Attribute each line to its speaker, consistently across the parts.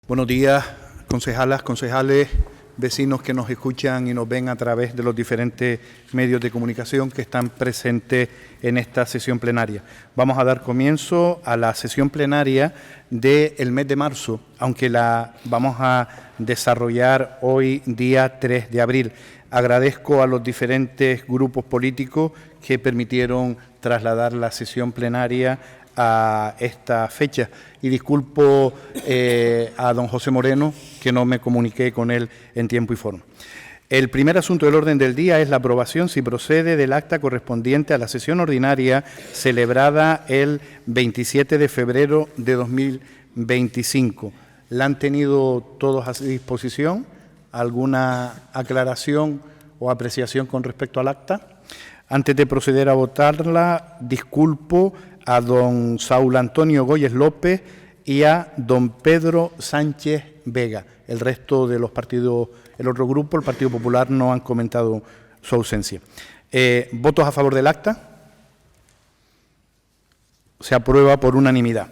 Speaker 1: Buenos días, concejalas, concejales, vecinos que nos escuchan y nos ven a través de los diferentes medios de comunicación que están presentes en esta sesión plenaria. Vamos a dar comienzo a la sesión plenaria del mes de marzo, aunque la vamos a desarrollar hoy, día 3 de abril. Agradezco a los diferentes grupos políticos que permitieron trasladar la sesión plenaria a esta fecha y disculpo a don José Moreno que no me comuniqué con él en tiempo y forma. El primer asunto del orden del día es la aprobación, si procede, del acta correspondiente a la sesión ordinaria celebrada el 27 de febrero de 2025. ¿La han tenido todos a su disposición? ¿Alguna aclaración o apreciación con respecto al acta? Antes de proceder a votarla, disculpo a don Saúl Antonio Goyes López y a don Pedro Sánchez Vega. El resto de los partidos, el otro grupo, el Partido Popular, no han comentado su ausencia. ¿Votos a favor del acta? Se aprueba por unanimidad.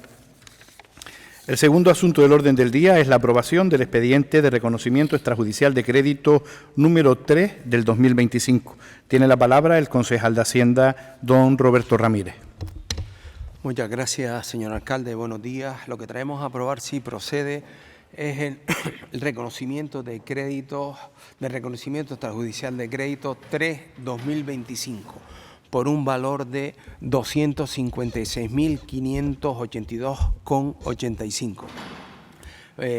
Speaker 1: El segundo asunto del orden del día es la aprobación del expediente de reconocimiento extrajudicial de crédito número 3 del 2025. Tiene la palabra el concejal de Hacienda, don Roberto Ramírez.
Speaker 2: Muchas gracias, señor alcalde. Buenos días. Lo que traemos a aprobar, si procede, es el reconocimiento de créditos, de reconocimiento extrajudicial de crédito 3-2025 por un valor de 256.582,85.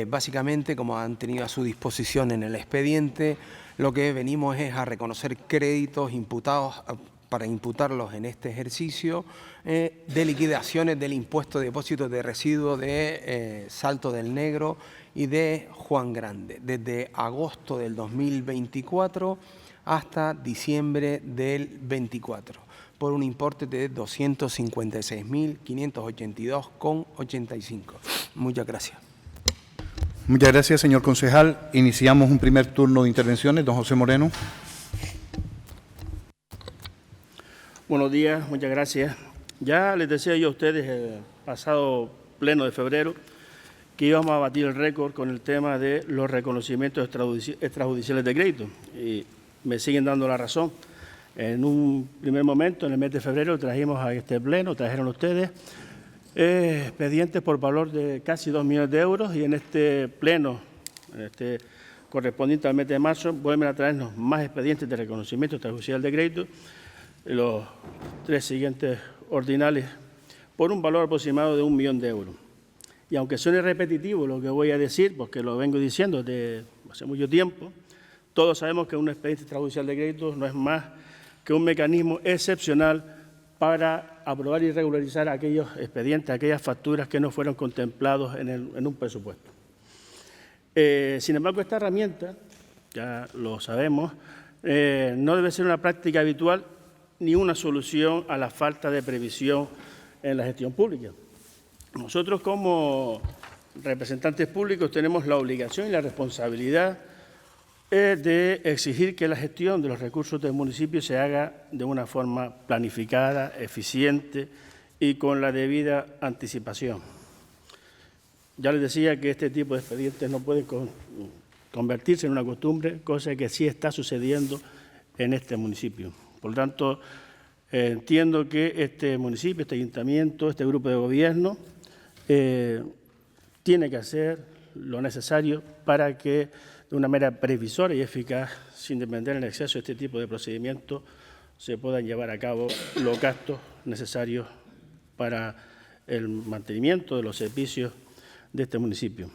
Speaker 2: Básicamente, como han tenido a su disposición en el expediente, lo que venimos es a reconocer créditos imputados para imputarlos en este ejercicio de liquidaciones del impuesto de depósitos de residuos de Salto del Negro y de Juan Grande, desde agosto del 2024 hasta diciembre del 24, por un importe de 256.582,85. Muchas gracias.
Speaker 1: Muchas gracias, señor concejal. Iniciamos un primer turno de intervenciones. Don José Moreno.
Speaker 3: Buenos días, muchas gracias. Ya les decía yo a ustedes el pasado pleno de febrero que íbamos a batir el récord con el tema de los reconocimientos extrajudiciales de crédito y me siguen dando la razón. En un primer momento, en el mes de febrero, trajimos a este pleno, trajeron ustedes expedientes por valor de casi 2 millones de euros y en este pleno, correspondiente al mes de marzo, vuelven a traernos más expedientes de reconocimiento extrajudicial de crédito, los 3 siguientes ordinales, por un valor aproximado de 1 millón de euros. Y aunque suene repetitivo lo que voy a decir, porque lo vengo diciendo desde hace mucho tiempo, todos sabemos que un expediente extrajudicial de crédito no es más que un mecanismo excepcional para aprobar y regularizar aquellos expedientes, aquellas facturas que no fueron contemplados en un presupuesto. Sin embargo, esta herramienta, ya lo sabemos, no debe ser una práctica habitual ni una solución a la falta de previsión en la gestión pública. Nosotros, como representantes públicos, tenemos la obligación y la responsabilidad de exigir que la gestión de los recursos del municipio se haga de una forma planificada, eficiente y con la debida anticipación. Ya les decía que este tipo de expedientes no pueden convertirse en una costumbre, cosa que sí está sucediendo en este municipio. Por lo tanto, entiendo que este municipio, este ayuntamiento, este grupo de gobierno tiene que hacer lo necesario para que de una manera previsora y eficaz, sin depender en exceso de este tipo de procedimientos, se puedan llevar a cabo los gastos necesarios para el mantenimiento de los servicios de este municipio.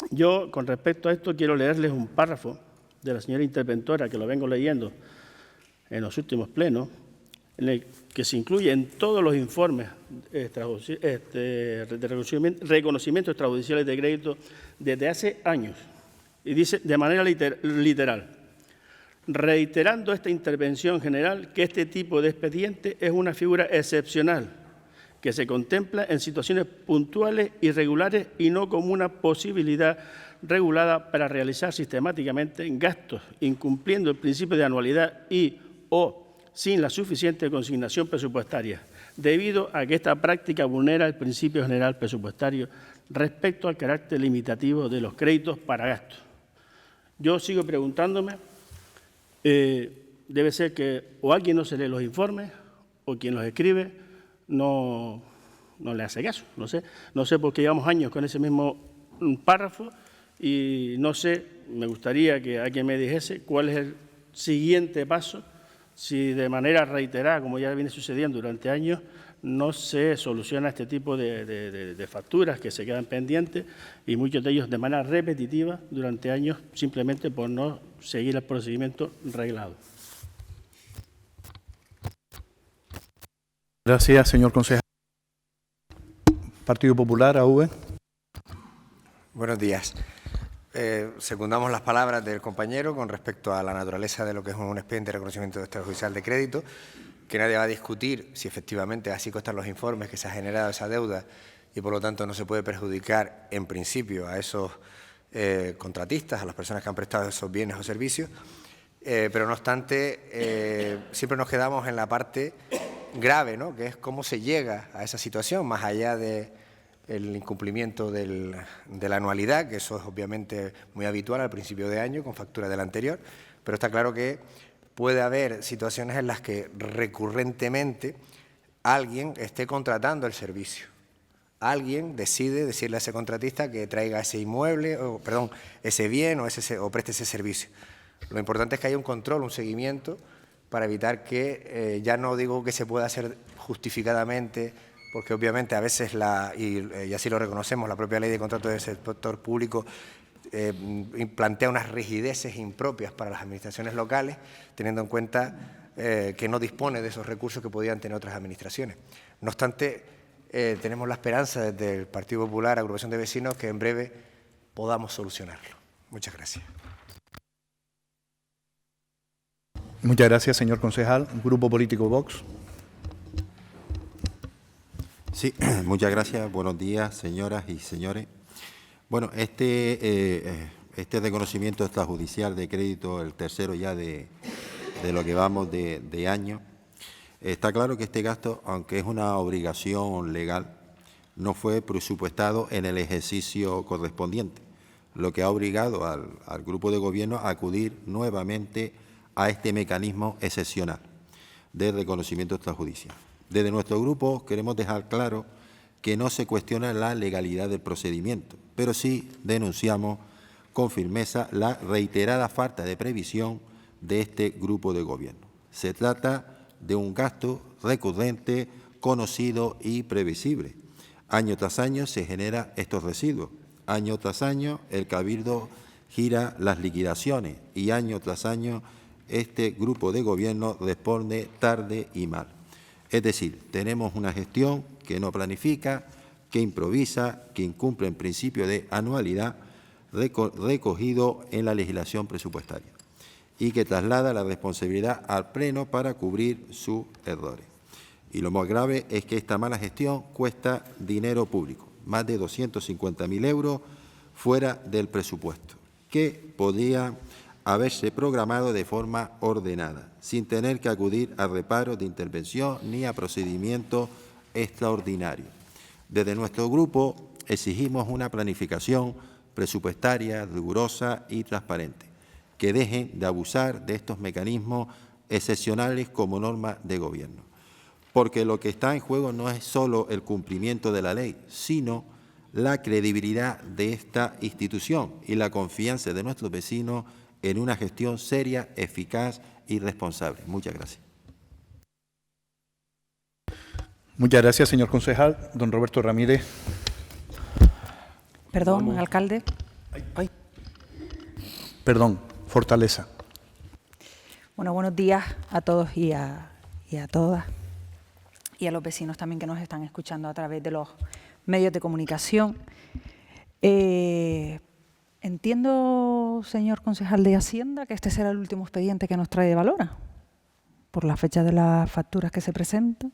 Speaker 3: Yo, con respecto a esto, quiero leerles un párrafo de la señora interventora, que lo vengo leyendo en los últimos plenos, en el que se incluye en todos los informes de reconocimientos extrajudiciales de crédito desde hace años. Y dice de manera literal, reiterando esta intervención general, que este tipo de expediente es una figura excepcional que se contempla en situaciones puntuales y regulares y no como una posibilidad regulada para realizar sistemáticamente gastos, incumpliendo el principio de anualidad y o sin la suficiente consignación presupuestaria. debido a que esta práctica vulnera el principio general presupuestario respecto al carácter limitativo de los créditos para gastos. Yo sigo preguntándome, debe ser que o alguien no se lee los informes o quien los escribe no le hace caso, no sé por qué llevamos años con ese mismo párrafo y no sé, me gustaría que alguien me dijese cuál es el siguiente paso si de manera reiterada, como ya viene sucediendo durante años, no se soluciona este tipo de facturas que se quedan pendientes y muchos de ellos de manera repetitiva durante años simplemente por no seguir el procedimiento reglado.
Speaker 1: Gracias, señor concejal. Partido Popular, AV.
Speaker 4: Buenos días. Secundamos las palabras del compañero con respecto a la naturaleza de lo que es un expediente de reconocimiento extrajudicial de crédito, que nadie va a discutir si efectivamente así constan los informes que se ha generado esa deuda y por lo tanto no se puede perjudicar en principio a esos contratistas, a las personas que han prestado esos bienes o servicios, pero no obstante siempre nos quedamos en la parte grave, ¿no?, que es cómo se llega a esa situación, más allá del incumplimiento de la anualidad, que eso es obviamente muy habitual al principio de año con factura del anterior, pero está claro que puede haber situaciones en las que recurrentemente alguien esté contratando el servicio. Alguien decide decirle a ese contratista que traiga ese inmueble, ese bien o preste ese servicio. Lo importante es que haya un control, un seguimiento, para evitar que, ya no digo que se pueda hacer justificadamente, porque obviamente a veces, y así lo reconocemos, la propia ley de contratos del sector público plantea unas rigideces impropias para las administraciones locales, teniendo en cuenta que no dispone de esos recursos que podían tener otras administraciones. No obstante, tenemos la esperanza desde el Partido Popular, Agrupación de Vecinos, que en breve podamos solucionarlo. Muchas gracias.
Speaker 1: Muchas gracias, señor concejal. Grupo Político Vox.
Speaker 5: Sí, muchas gracias. Buenos días, señoras y señores. Bueno, este reconocimiento extrajudicial de crédito, el tercero ya de lo que vamos de año, está claro que este gasto, aunque es una obligación legal, no fue presupuestado en el ejercicio correspondiente, lo que ha obligado al grupo de gobierno a acudir nuevamente a este mecanismo excepcional de reconocimiento extrajudicial. Desde nuestro grupo queremos dejar claro que no se cuestiona la legalidad del procedimiento, pero sí denunciamos con firmeza la reiterada falta de previsión de este grupo de gobierno. Se trata de un gasto recurrente, conocido y previsible. Año tras año se generan estos residuos. Año tras año el Cabildo gira las liquidaciones y año tras año este grupo de gobierno responde tarde y mal. Es decir, tenemos una gestión que no planifica, que improvisa, que incumple el principio de anualidad recogido en la legislación presupuestaria y que traslada la responsabilidad al Pleno para cubrir sus errores. Y lo más grave es que esta mala gestión cuesta dinero público, más de 250.000 euros fuera del presupuesto, que podría haberse programado de forma ordenada, sin tener que acudir a reparos de intervención ni a procedimientos extraordinarios. Desde nuestro grupo exigimos una planificación presupuestaria rigurosa y transparente, que dejen de abusar de estos mecanismos excepcionales como norma de gobierno, porque lo que está en juego no es solo el cumplimiento de la ley, sino la credibilidad de esta institución y la confianza de nuestros vecinos en una gestión seria, eficaz y responsable. Muchas gracias.
Speaker 1: Muchas gracias, señor concejal. Don Roberto Ramírez.
Speaker 6: Perdón, alcalde.
Speaker 1: Perdón, Fortaleza.
Speaker 6: Bueno, buenos días a todos y a todas y a los vecinos también que nos están escuchando a través de los medios de comunicación. Entiendo, señor concejal de Hacienda, que este será el último expediente que nos trae de Valora, por la fecha de las facturas que se presentan,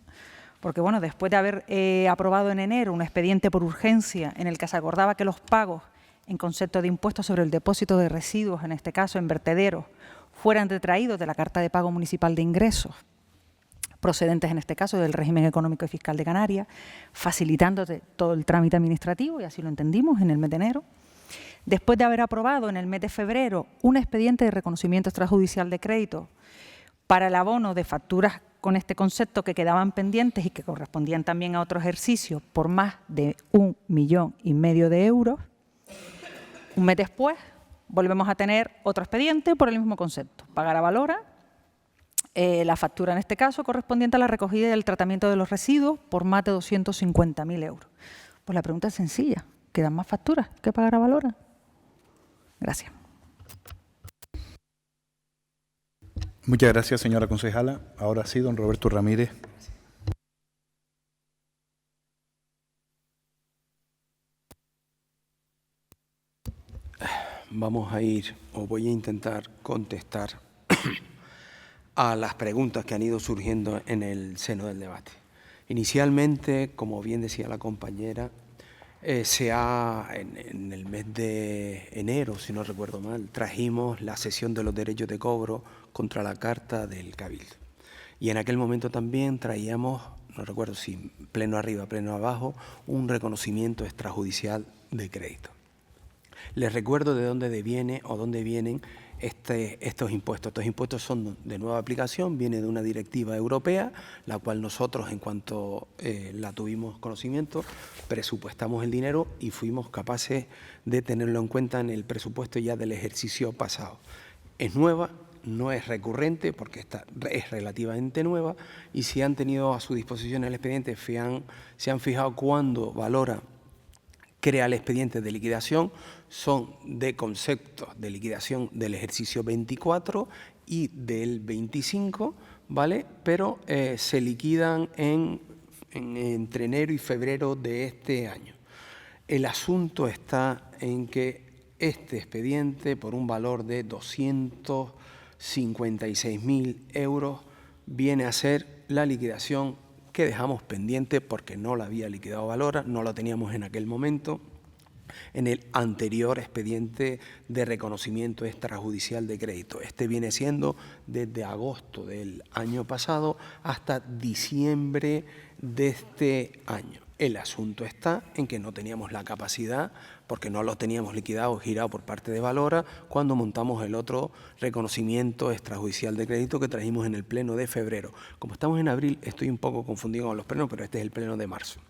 Speaker 6: porque bueno, después de haber aprobado en enero un expediente por urgencia en el que se acordaba que los pagos en concepto de impuestos sobre el depósito de residuos, en este caso en vertederos, fueran detraídos de la carta de pago municipal de ingresos procedentes en este caso del régimen económico y fiscal de Canarias, facilitándote todo el trámite administrativo, y así lo entendimos en el mes de enero. Después de haber aprobado en el mes de febrero un expediente de reconocimiento extrajudicial de crédito para el abono de facturas con este concepto que quedaban pendientes y que correspondían también a otro ejercicio por más de 1,5 millones de euros, un mes después volvemos a tener otro expediente por el mismo concepto, pagar a Valora, la factura en este caso correspondiente a la recogida y el tratamiento de los residuos por más de 250.000 euros. Pues la pregunta es sencilla, ¿quedan más facturas que pagar a Valora? Gracias.
Speaker 1: Muchas gracias, señora concejala. Ahora sí, don Roberto Ramírez.
Speaker 2: Vamos a ir, o voy a intentar contestar a las preguntas que han ido surgiendo en el seno del debate. Inicialmente, como bien decía la compañera, en el mes de enero, si no recuerdo mal, trajimos la cesión de los derechos de cobro contra la carta del Cabildo. Y en aquel momento también traíamos, no recuerdo si pleno arriba, pleno abajo, un reconocimiento extrajudicial de crédito. Les recuerdo de dónde viene o dónde vienen estos impuestos. Estos impuestos son de nueva aplicación, viene de una directiva europea, la cual nosotros, en cuanto la tuvimos conocimiento, presupuestamos el dinero y fuimos capaces de tenerlo en cuenta en el presupuesto ya del ejercicio pasado. Es nueva, no es recurrente porque es relativamente nueva, y si han tenido a su disposición el expediente, se han fijado cuándo Valora crea el expediente de liquidación, son de conceptos de liquidación del ejercicio 24 y del 25, ¿vale? Pero se liquidan entre enero y febrero de este año. El asunto está en que este expediente, por un valor de 256.000 euros, viene a ser la liquidación que dejamos pendiente porque no la había liquidado Valora, no la teníamos en aquel momento, en el anterior expediente de reconocimiento extrajudicial de crédito. Este viene siendo desde agosto del año pasado hasta diciembre de este año. El asunto está en que no teníamos la capacidad, porque no lo teníamos liquidado o girado por parte de Valora, cuando montamos el otro reconocimiento extrajudicial de crédito que trajimos en el pleno de febrero. Como estamos en abril, estoy un poco confundido con los plenos, pero este es el pleno de marzo.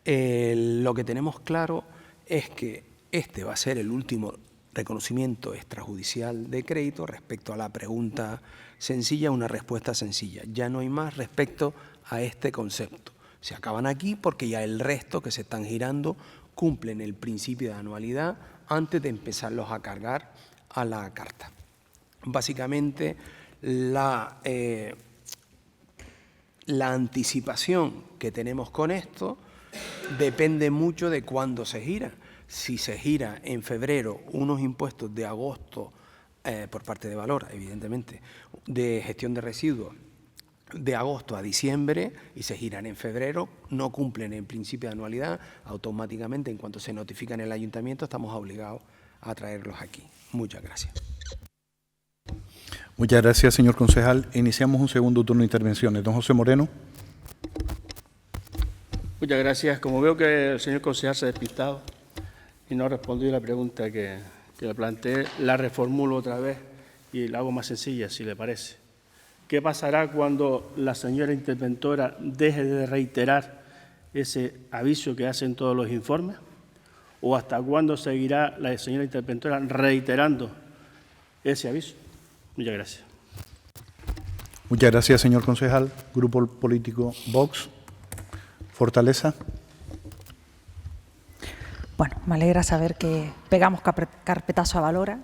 Speaker 2: Lo que tenemos claro es que este va a ser el último reconocimiento extrajudicial de crédito. Respecto a la pregunta sencilla, una respuesta sencilla. Ya no hay más respecto a este concepto. Se acaban aquí porque ya el resto que se están girando cumplen el principio de anualidad antes de empezarlos a cargar a la carta. Básicamente, la anticipación que tenemos con esto depende mucho de cuándo se gira. Si se gira en febrero unos impuestos de agosto por parte de Valora, evidentemente, de gestión de residuos, de agosto a diciembre, y se giran en febrero, no cumplen el principio de anualidad, automáticamente en cuanto se notifica en el ayuntamiento estamos obligados a traerlos aquí. Muchas gracias.
Speaker 1: Muchas gracias, señor concejal. Iniciamos un segundo turno de intervenciones. Don José Moreno.
Speaker 3: Muchas gracias. Como veo que el señor concejal se ha despistado y no ha respondido a la pregunta que le planteé, la reformulo otra vez y la hago más sencilla, si le parece. ¿Qué pasará cuando la señora interventora deje de reiterar ese aviso que hacen todos los informes? ¿O hasta cuándo seguirá la señora interventora reiterando ese aviso? Muchas gracias.
Speaker 1: Muchas gracias, señor concejal. Grupo político Vox. Fortaleza.
Speaker 6: Bueno, me alegra saber que pegamos carpetazo a Valora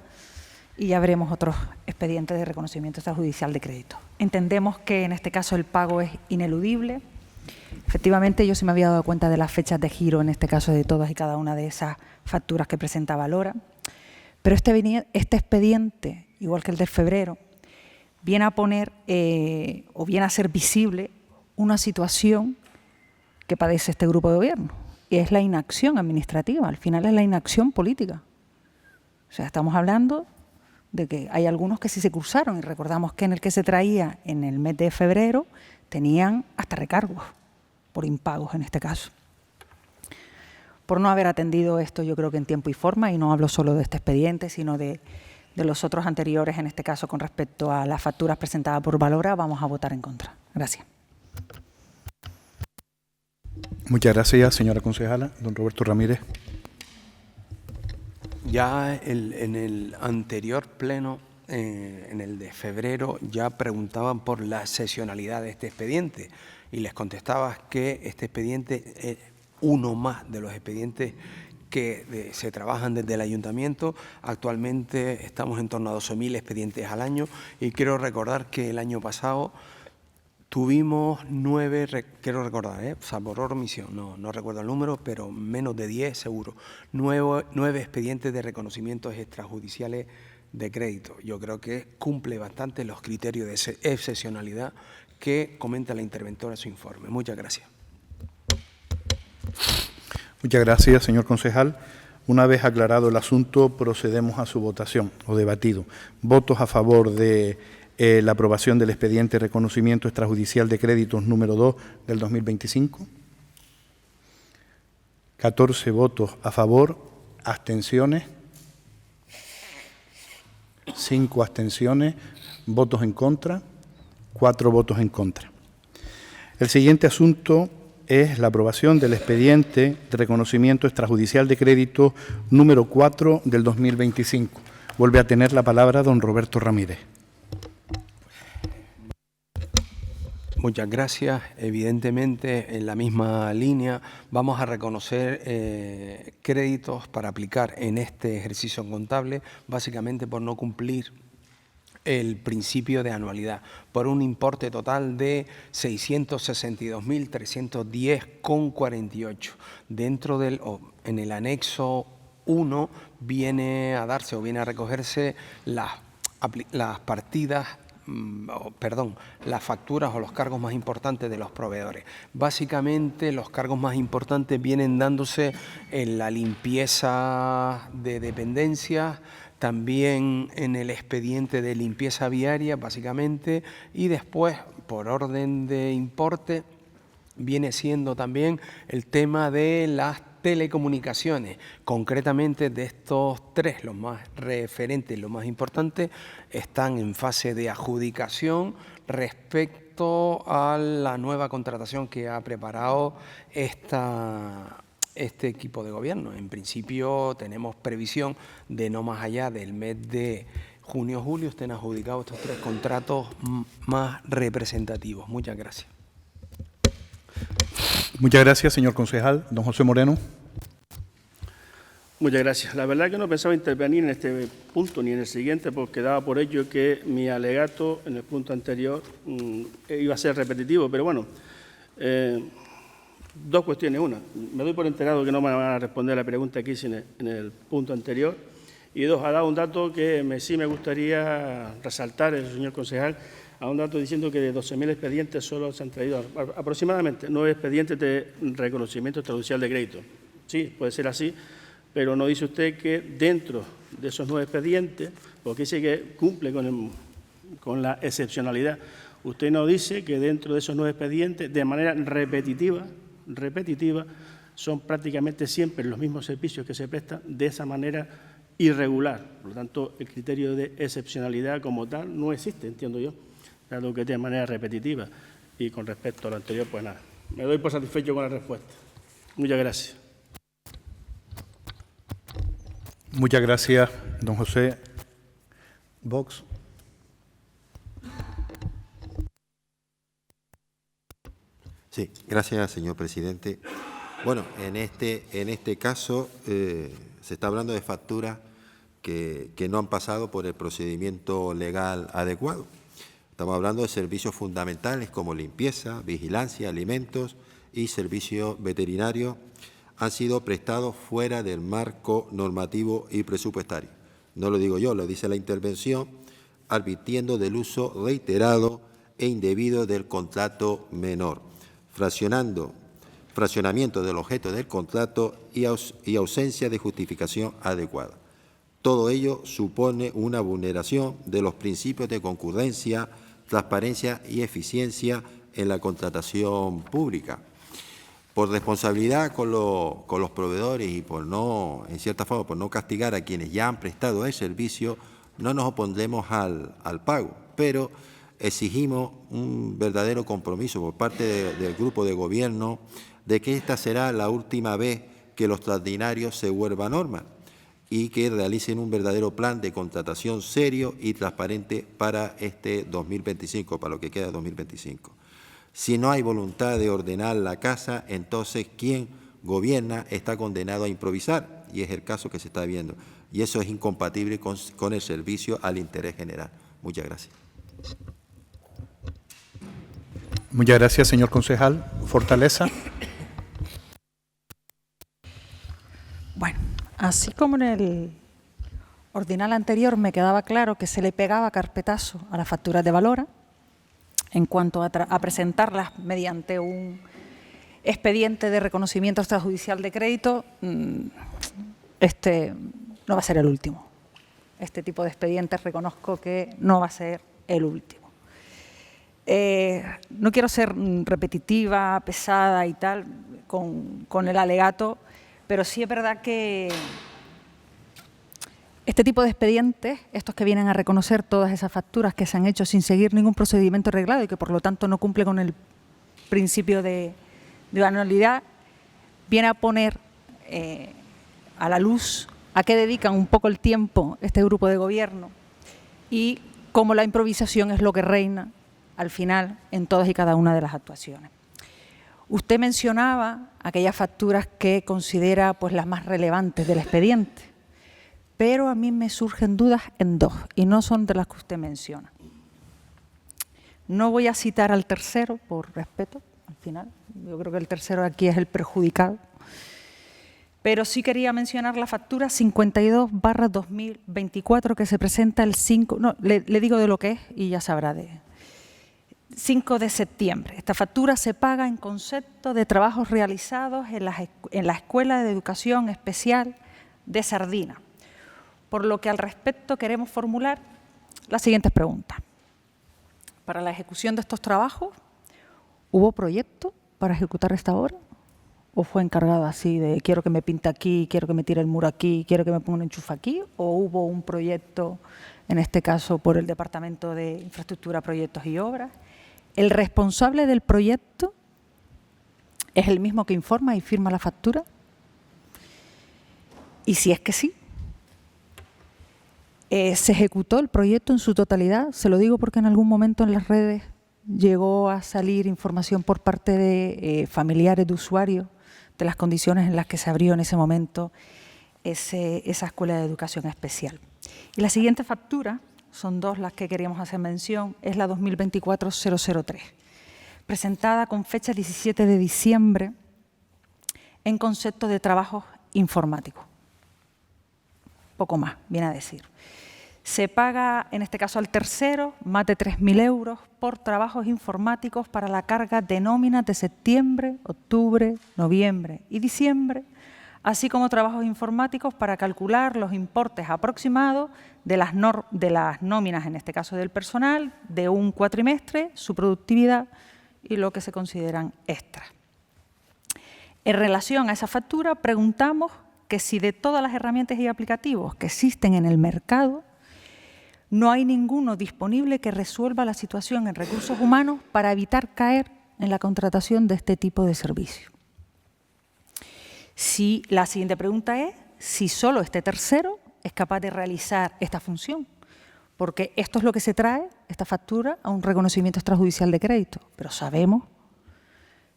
Speaker 6: y ya veremos otros expedientes de reconocimiento extrajudicial de crédito. Entendemos que en este caso el pago es ineludible. Efectivamente, yo sí me había dado cuenta de las fechas de giro, en este caso de todas y cada una de esas facturas que presenta Valora, pero este expediente, igual que el de febrero, viene a poner o viene a ser visible una situación que padece este grupo de gobierno, y es la inacción administrativa, al final es la inacción política. O sea, estamos hablando de que hay algunos que sí se cursaron, y recordamos que en el que se traía en el mes de febrero tenían hasta recargos por impagos en este caso. Por no haber atendido esto, yo creo que en tiempo y forma, y no hablo solo de este expediente, sino de los otros anteriores, en este caso con respecto a las facturas presentadas por Valora, vamos a votar en contra. Gracias.
Speaker 1: Muchas gracias, señora concejala. Don Roberto Ramírez.
Speaker 2: Ya en el anterior pleno, en el de febrero, ya preguntaban por la excepcionalidad de este expediente y les contestaba que este expediente es uno más de los expedientes que se trabajan desde el ayuntamiento. Actualmente estamos en torno a 12.000 expedientes al año y quiero recordar que el año pasado tuvimos 9, quiero recordar, o sea, por omisión, no recuerdo el número, pero menos de 10 seguro, 9 expedientes de reconocimientos extrajudiciales de crédito. Yo creo que cumple bastante los criterios de excepcionalidad que comenta la interventora en su informe. Muchas gracias.
Speaker 1: Muchas gracias, señor concejal. Una vez aclarado el asunto, procedemos a su votación o debatido. ¿Votos a favor de la aprobación del expediente de reconocimiento extrajudicial de créditos número 2 del 2025? 14 votos a favor, abstenciones, 5 abstenciones, votos en contra, 4 votos en contra. El siguiente asunto es la aprobación del expediente de reconocimiento extrajudicial de crédito número 4 del 2025. Vuelve a tener la palabra don Roberto Ramírez.
Speaker 2: Muchas gracias. Evidentemente, en la misma línea, vamos a reconocer créditos para aplicar en este ejercicio contable, básicamente por no cumplir el principio de anualidad, por un importe total de 662.310,48. Dentro del, en el anexo 1 viene a darse o viene a recogerse las partidas, las facturas o los cargos más importantes de los proveedores. Básicamente, los cargos más importantes vienen dándose en la limpieza de dependencias, también en el expediente de limpieza viaria, básicamente, y después, por orden de importe, viene siendo también el tema de las telecomunicaciones. Concretamente, de estos 3, los más referentes, los más importantes, están en fase de adjudicación respecto a la nueva contratación que ha preparado este equipo de gobierno. En principio tenemos previsión de no más allá del mes de junio-julio estén adjudicados estos 3 contratos más representativos. Muchas gracias.
Speaker 1: Muchas gracias, señor concejal. Don José Moreno.
Speaker 3: Muchas gracias. La verdad que no pensaba intervenir en este punto ni en el siguiente porque daba por ello que mi alegato en el punto anterior iba a ser repetitivo, pero bueno, 2 cuestiones. Una, me doy por enterado que no me van a responder la pregunta que hice en el punto anterior. Y 2, ha dado un dato que sí me gustaría resaltar, el señor concejal, a un dato diciendo que de 12.000 expedientes solo se han traído aproximadamente 9 expedientes de reconocimiento extrajudicial de crédito. Sí, puede ser así, pero no dice usted que dentro de esos 9 expedientes, porque dice que cumple con la excepcionalidad, usted no dice que dentro de esos 9 expedientes, de manera repetitiva, son prácticamente siempre los mismos servicios que se prestan de esa manera irregular. Por lo tanto, el criterio de excepcionalidad como tal no existe, entiendo yo, dado que es de manera repetitiva. Y con respecto a lo anterior, pues nada, me doy por satisfecho con la respuesta. Muchas gracias.
Speaker 1: Muchas gracias, don José. Vox.
Speaker 5: Sí, gracias, señor presidente. Bueno, en este caso se está hablando de facturas que no han pasado por el procedimiento legal adecuado. Estamos hablando de servicios fundamentales como limpieza, vigilancia, alimentos y servicios veterinarios han sido prestados fuera del marco normativo y presupuestario. No lo digo yo, lo dice la intervención, advirtiendo del uso reiterado e indebido del contrato menor, fraccionamiento del objeto del contrato y ausencia de justificación adecuada. Todo ello supone una vulneración de los principios de concurrencia, transparencia y eficiencia en la contratación pública. Por responsabilidad con los proveedores y por no, en cierta forma, por no castigar a quienes ya han prestado el servicio, no nos opondremos al pago, pero exigimos un verdadero compromiso por parte del Grupo de Gobierno de que esta será la última vez que lo extraordinario se vuelva norma y que realicen un verdadero plan de contratación serio y transparente para este 2025, para lo que queda de 2025. Si no hay voluntad de ordenar la casa, entonces quien gobierna está condenado a improvisar, y es el caso que se está viendo. Y eso es incompatible con el servicio al interés general. Muchas gracias.
Speaker 1: Muchas gracias, señor concejal. Fortaleza.
Speaker 6: Bueno, así como en el ordinal anterior me quedaba claro que se le pegaba carpetazo a las facturas de Valora en cuanto a presentarlas mediante un expediente de reconocimiento extrajudicial de crédito, este no va a ser el último. Este tipo de expedientes reconozco que no va a ser el último. No quiero ser repetitiva, pesada y tal con el alegato, pero sí es verdad que este tipo de expedientes, estos que vienen a reconocer todas esas facturas que se han hecho sin seguir ningún procedimiento reglado y que por lo tanto no cumple con el principio de anualidad, viene a poner a la luz a qué dedican un poco el tiempo este grupo de gobierno y cómo la improvisación es lo que reina al final en todas y cada una de las actuaciones. Usted mencionaba aquellas facturas que considera pues las más relevantes del expediente, pero a mí me surgen dudas en dos y no son de las que usted menciona. No voy a citar al tercero por respeto, al final. Yo creo que el tercero aquí es el perjudicado. Pero sí quería mencionar la factura 52/2024 que se presenta el 5, no, le digo de lo que es y ya sabrá de 5 de septiembre. Esta factura se paga en concepto de trabajos realizados en la Escuela de Educación Especial de Sardina. Por lo que al respecto queremos formular las siguientes preguntas. Para la ejecución de estos trabajos, ¿hubo proyecto para ejecutar esta obra? ¿O fue encargado así de quiero que me pinte aquí, quiero que me tire el muro aquí, quiero que me ponga un enchufe aquí? ¿O hubo un proyecto, en este caso por el Departamento de Infraestructura, Proyectos y Obras? ¿El responsable del proyecto es el mismo que informa y firma la factura? Y si es que sí, ¿se ejecutó el proyecto en su totalidad? Se lo digo porque en algún momento en las redes llegó a salir información por parte de familiares de usuarios de las condiciones en las que se abrió en ese momento esa Escuela de Educación Especial. Y la siguiente factura, son dos las que queríamos hacer mención, es la 2024-003, presentada con fecha 17 de diciembre en concepto de trabajos informáticos. Poco más, viene a decir. Se paga, en este caso al tercero, más de 3.000 euros por trabajos informáticos para la carga de nóminas de septiembre, octubre, noviembre y diciembre, así como trabajos informáticos para calcular los importes aproximados de las nóminas, en este caso del personal, de un cuatrimestre, su productividad y lo que se consideran extras. En relación a esa factura, preguntamos que si de todas las herramientas y aplicativos que existen en el mercado, no hay ninguno disponible que resuelva la situación en recursos humanos para evitar caer en la contratación de este tipo de servicio. La siguiente pregunta es si solo este tercero es capaz de realizar esta función, porque esto es lo que se trae, esta factura, a un reconocimiento extrajudicial de crédito, pero sabemos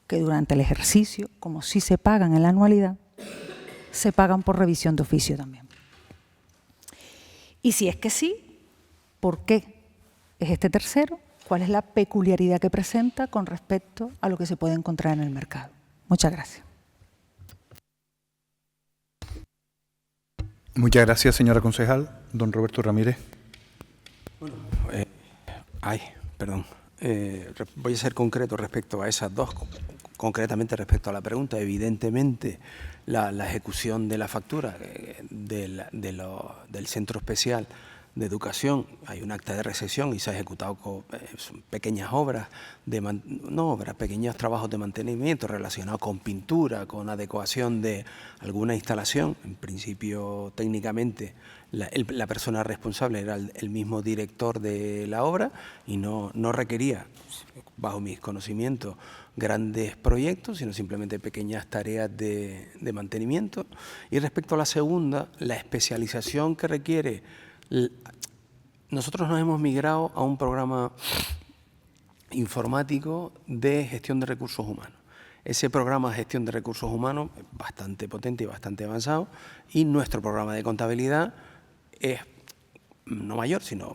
Speaker 6: que durante el ejercicio, como sí se pagan en la anualidad, se pagan por revisión de oficio también. Y si es que sí, ¿por qué es este tercero? ¿Cuál es la peculiaridad que presenta con respecto a lo que se puede encontrar en el mercado? Muchas gracias.
Speaker 1: Muchas gracias, señora concejal. Don Roberto Ramírez.
Speaker 2: Bueno, voy a ser concreto respecto a esas dos concretamente respecto a la pregunta, evidentemente la ejecución de la factura del Centro Especial de Educación, hay un acta de recepción y se ha ejecutado con pequeñas obras, pequeños trabajos de mantenimiento relacionados con pintura, con adecuación de alguna instalación. En principio, técnicamente, la persona responsable era el mismo director de la obra y no requería, bajo mis conocimientos, grandes proyectos, sino simplemente pequeñas tareas de mantenimiento. Y respecto a la segunda, la especialización que requiere, nosotros nos hemos migrado a un programa informático de gestión de recursos humanos. Ese programa de gestión de recursos humanos es bastante potente y bastante avanzado, y nuestro programa de contabilidad es no mayor, sino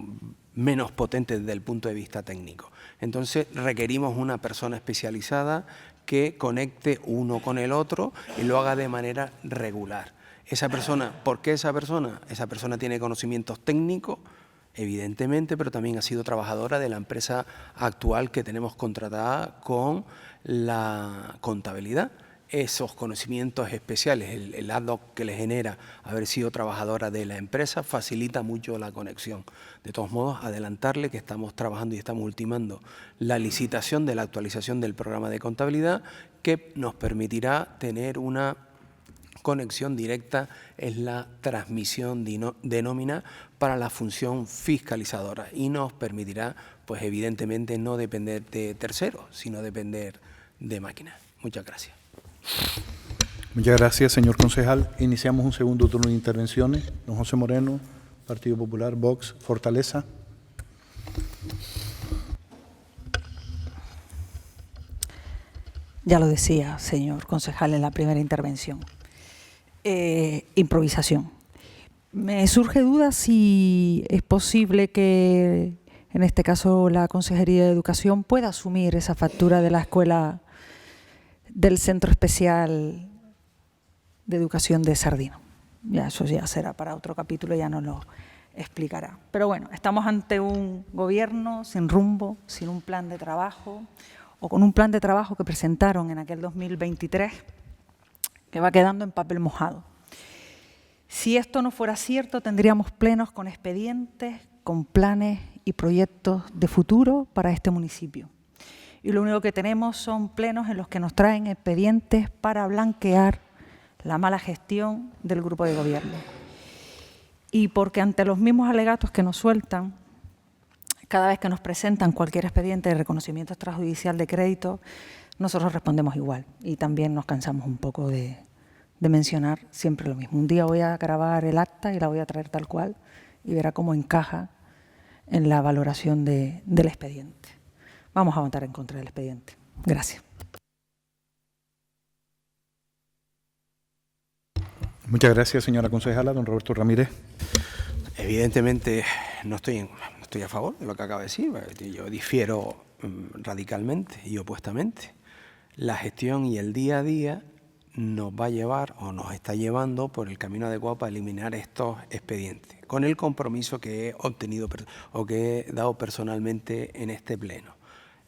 Speaker 2: menos potente desde el punto de vista técnico. Entonces requerimos una persona especializada que conecte uno con el otro y lo haga de manera regular. Esa persona, ¿por qué esa persona? Esa persona tiene conocimientos técnicos, evidentemente, pero también ha sido trabajadora de la empresa actual que tenemos contratada con la contabilidad. Esos conocimientos especiales, el ad hoc que le genera haber sido trabajadora de la empresa, facilita mucho la conexión. De todos modos, adelantarle que estamos trabajando y estamos ultimando la licitación de la actualización del programa de contabilidad, que nos permitirá tener una conexión directa, es la transmisión de nómina para la función fiscalizadora, y nos permitirá, pues evidentemente, no depender de terceros, sino depender de máquinas. Muchas gracias.
Speaker 1: Muchas gracias, señor concejal. Iniciamos un segundo turno de intervenciones. Don José Moreno, Partido Popular, Vox, Fortaleza.
Speaker 6: Ya lo decía, señor concejal, en la primera intervención. Improvisación. Me surge duda si es posible que, en este caso, la Consejería de Educación pueda asumir esa factura de la escuela del Centro Especial de Educación de Sardino. Ya, eso ya será para otro capítulo, ya nos lo explicará. Pero bueno, estamos ante un gobierno sin rumbo, sin un plan de trabajo, o con un plan de trabajo que presentaron en aquel 2023, que va quedando en papel mojado. Si esto no fuera cierto, tendríamos plenos con expedientes, con planes y proyectos de futuro para este municipio. Y lo único que tenemos son plenos en los que nos traen expedientes para blanquear la mala gestión del grupo de gobierno. Y porque ante los mismos alegatos que nos sueltan, cada vez que nos presentan cualquier expediente de reconocimiento extrajudicial de crédito, nosotros respondemos igual, y también nos cansamos un poco de mencionar siempre lo mismo. Un día voy a grabar el acta y la voy a traer tal cual y verá cómo encaja en la valoración del expediente. Vamos a votar en contra del expediente. Gracias.
Speaker 1: Muchas gracias, señora concejala. Don Roberto Ramírez.
Speaker 2: Evidentemente no estoy a favor de lo que acaba de decir. Yo difiero radicalmente y opuestamente. La gestión y el día a día nos va a llevar o nos está llevando por el camino adecuado para eliminar estos expedientes, con el compromiso que he obtenido o que he dado personalmente en este pleno.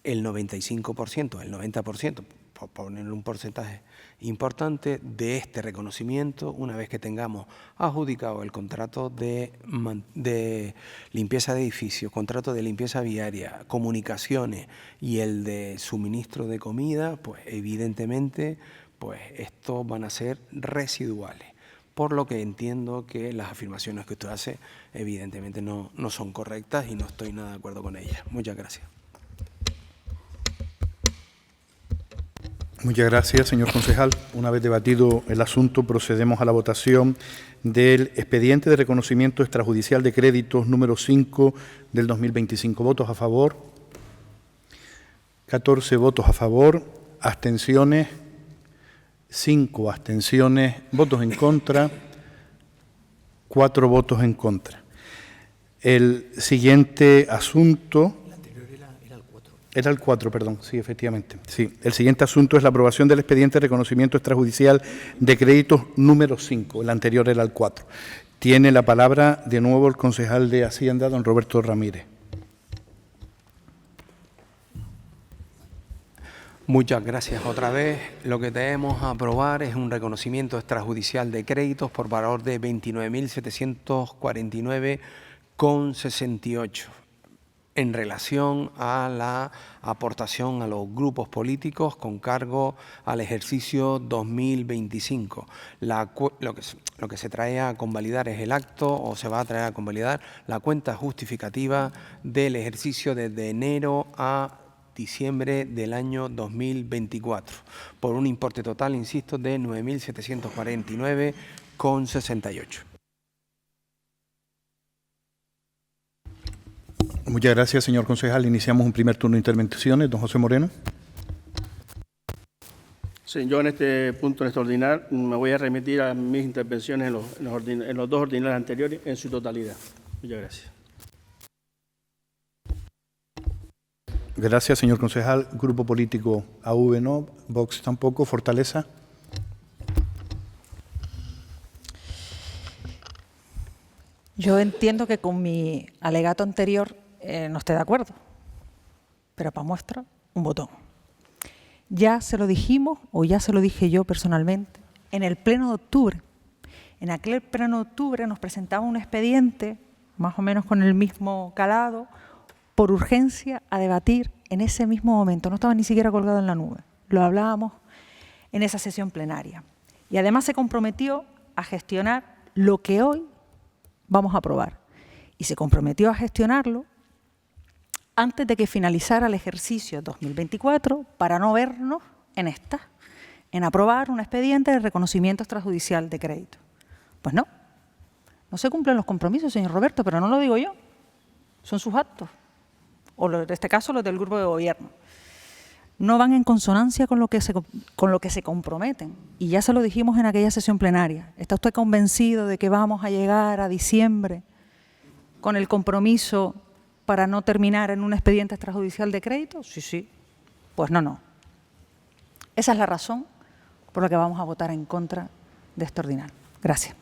Speaker 2: El 95%, el 90%, por poner un porcentaje importante de este reconocimiento, una vez que tengamos adjudicado el contrato de limpieza de edificios, contrato de limpieza viaria, comunicaciones y el de suministro de comida, pues evidentemente pues estos van a ser residuales. Por lo que entiendo que las afirmaciones que usted hace evidentemente no son correctas y no estoy nada de acuerdo con ellas. Muchas gracias.
Speaker 1: Muchas gracias, señor concejal. Una vez debatido el asunto, procedemos a la votación del expediente de reconocimiento extrajudicial de créditos número 5 del 2025. ¿Votos a favor? 14 votos a favor. Abstenciones. 5 abstenciones. Votos en contra. 4 votos en contra. El siguiente asunto... Era el 4, perdón, sí, efectivamente. Sí. El siguiente asunto es la aprobación del expediente de reconocimiento extrajudicial de créditos número 5. El anterior era el 4. Tiene la palabra de nuevo el concejal de Hacienda, don Roberto Ramírez.
Speaker 2: Muchas gracias otra vez. Lo que debemos aprobar es un reconocimiento extrajudicial de créditos por valor de 29.749,68 en relación a la aportación a los grupos políticos con cargo al ejercicio 2025. Lo que se trae a convalidar es el acto, o se va a traer a convalidar la cuenta justificativa del ejercicio desde enero a diciembre del año 2024, por un importe total, insisto, de 9.749,68.
Speaker 1: Muchas gracias, señor concejal. Iniciamos un primer turno de intervenciones. Don José Moreno.
Speaker 3: Sí, yo en este punto, en este ordinario, me voy a remitir a mis intervenciones en los dos ordinarios anteriores en su totalidad. Muchas gracias.
Speaker 1: Gracias, señor concejal. Grupo político AV no, Vox tampoco, Fortaleza.
Speaker 6: Yo entiendo que con mi alegato anterior no esté de acuerdo, pero para muestra, un botón. Ya se lo dijimos, o ya se lo dije yo personalmente, en el pleno de octubre. En aquel pleno de octubre nos presentaba un expediente, más o menos con el mismo calado, por urgencia a debatir en ese mismo momento. No estaba ni siquiera colgado en la nube. Lo hablábamos en esa sesión plenaria. Y además se comprometió a gestionar lo que hoy vamos a aprobar. Y se comprometió a gestionarlo antes de que finalizara el ejercicio 2024 para no vernos en aprobar un expediente de reconocimiento extrajudicial de crédito. Pues no se cumplen los compromisos, señor Roberto, pero no lo digo yo, son sus actos, o en este caso los del grupo de gobierno. No van en consonancia con lo que se comprometen. Y ya se lo dijimos en aquella sesión plenaria. ¿Está usted convencido de que vamos a llegar a diciembre con el compromiso para no terminar en un expediente extrajudicial de crédito? Sí. Pues no. Esa es la razón por la que vamos a votar en contra de este ordinario. Gracias.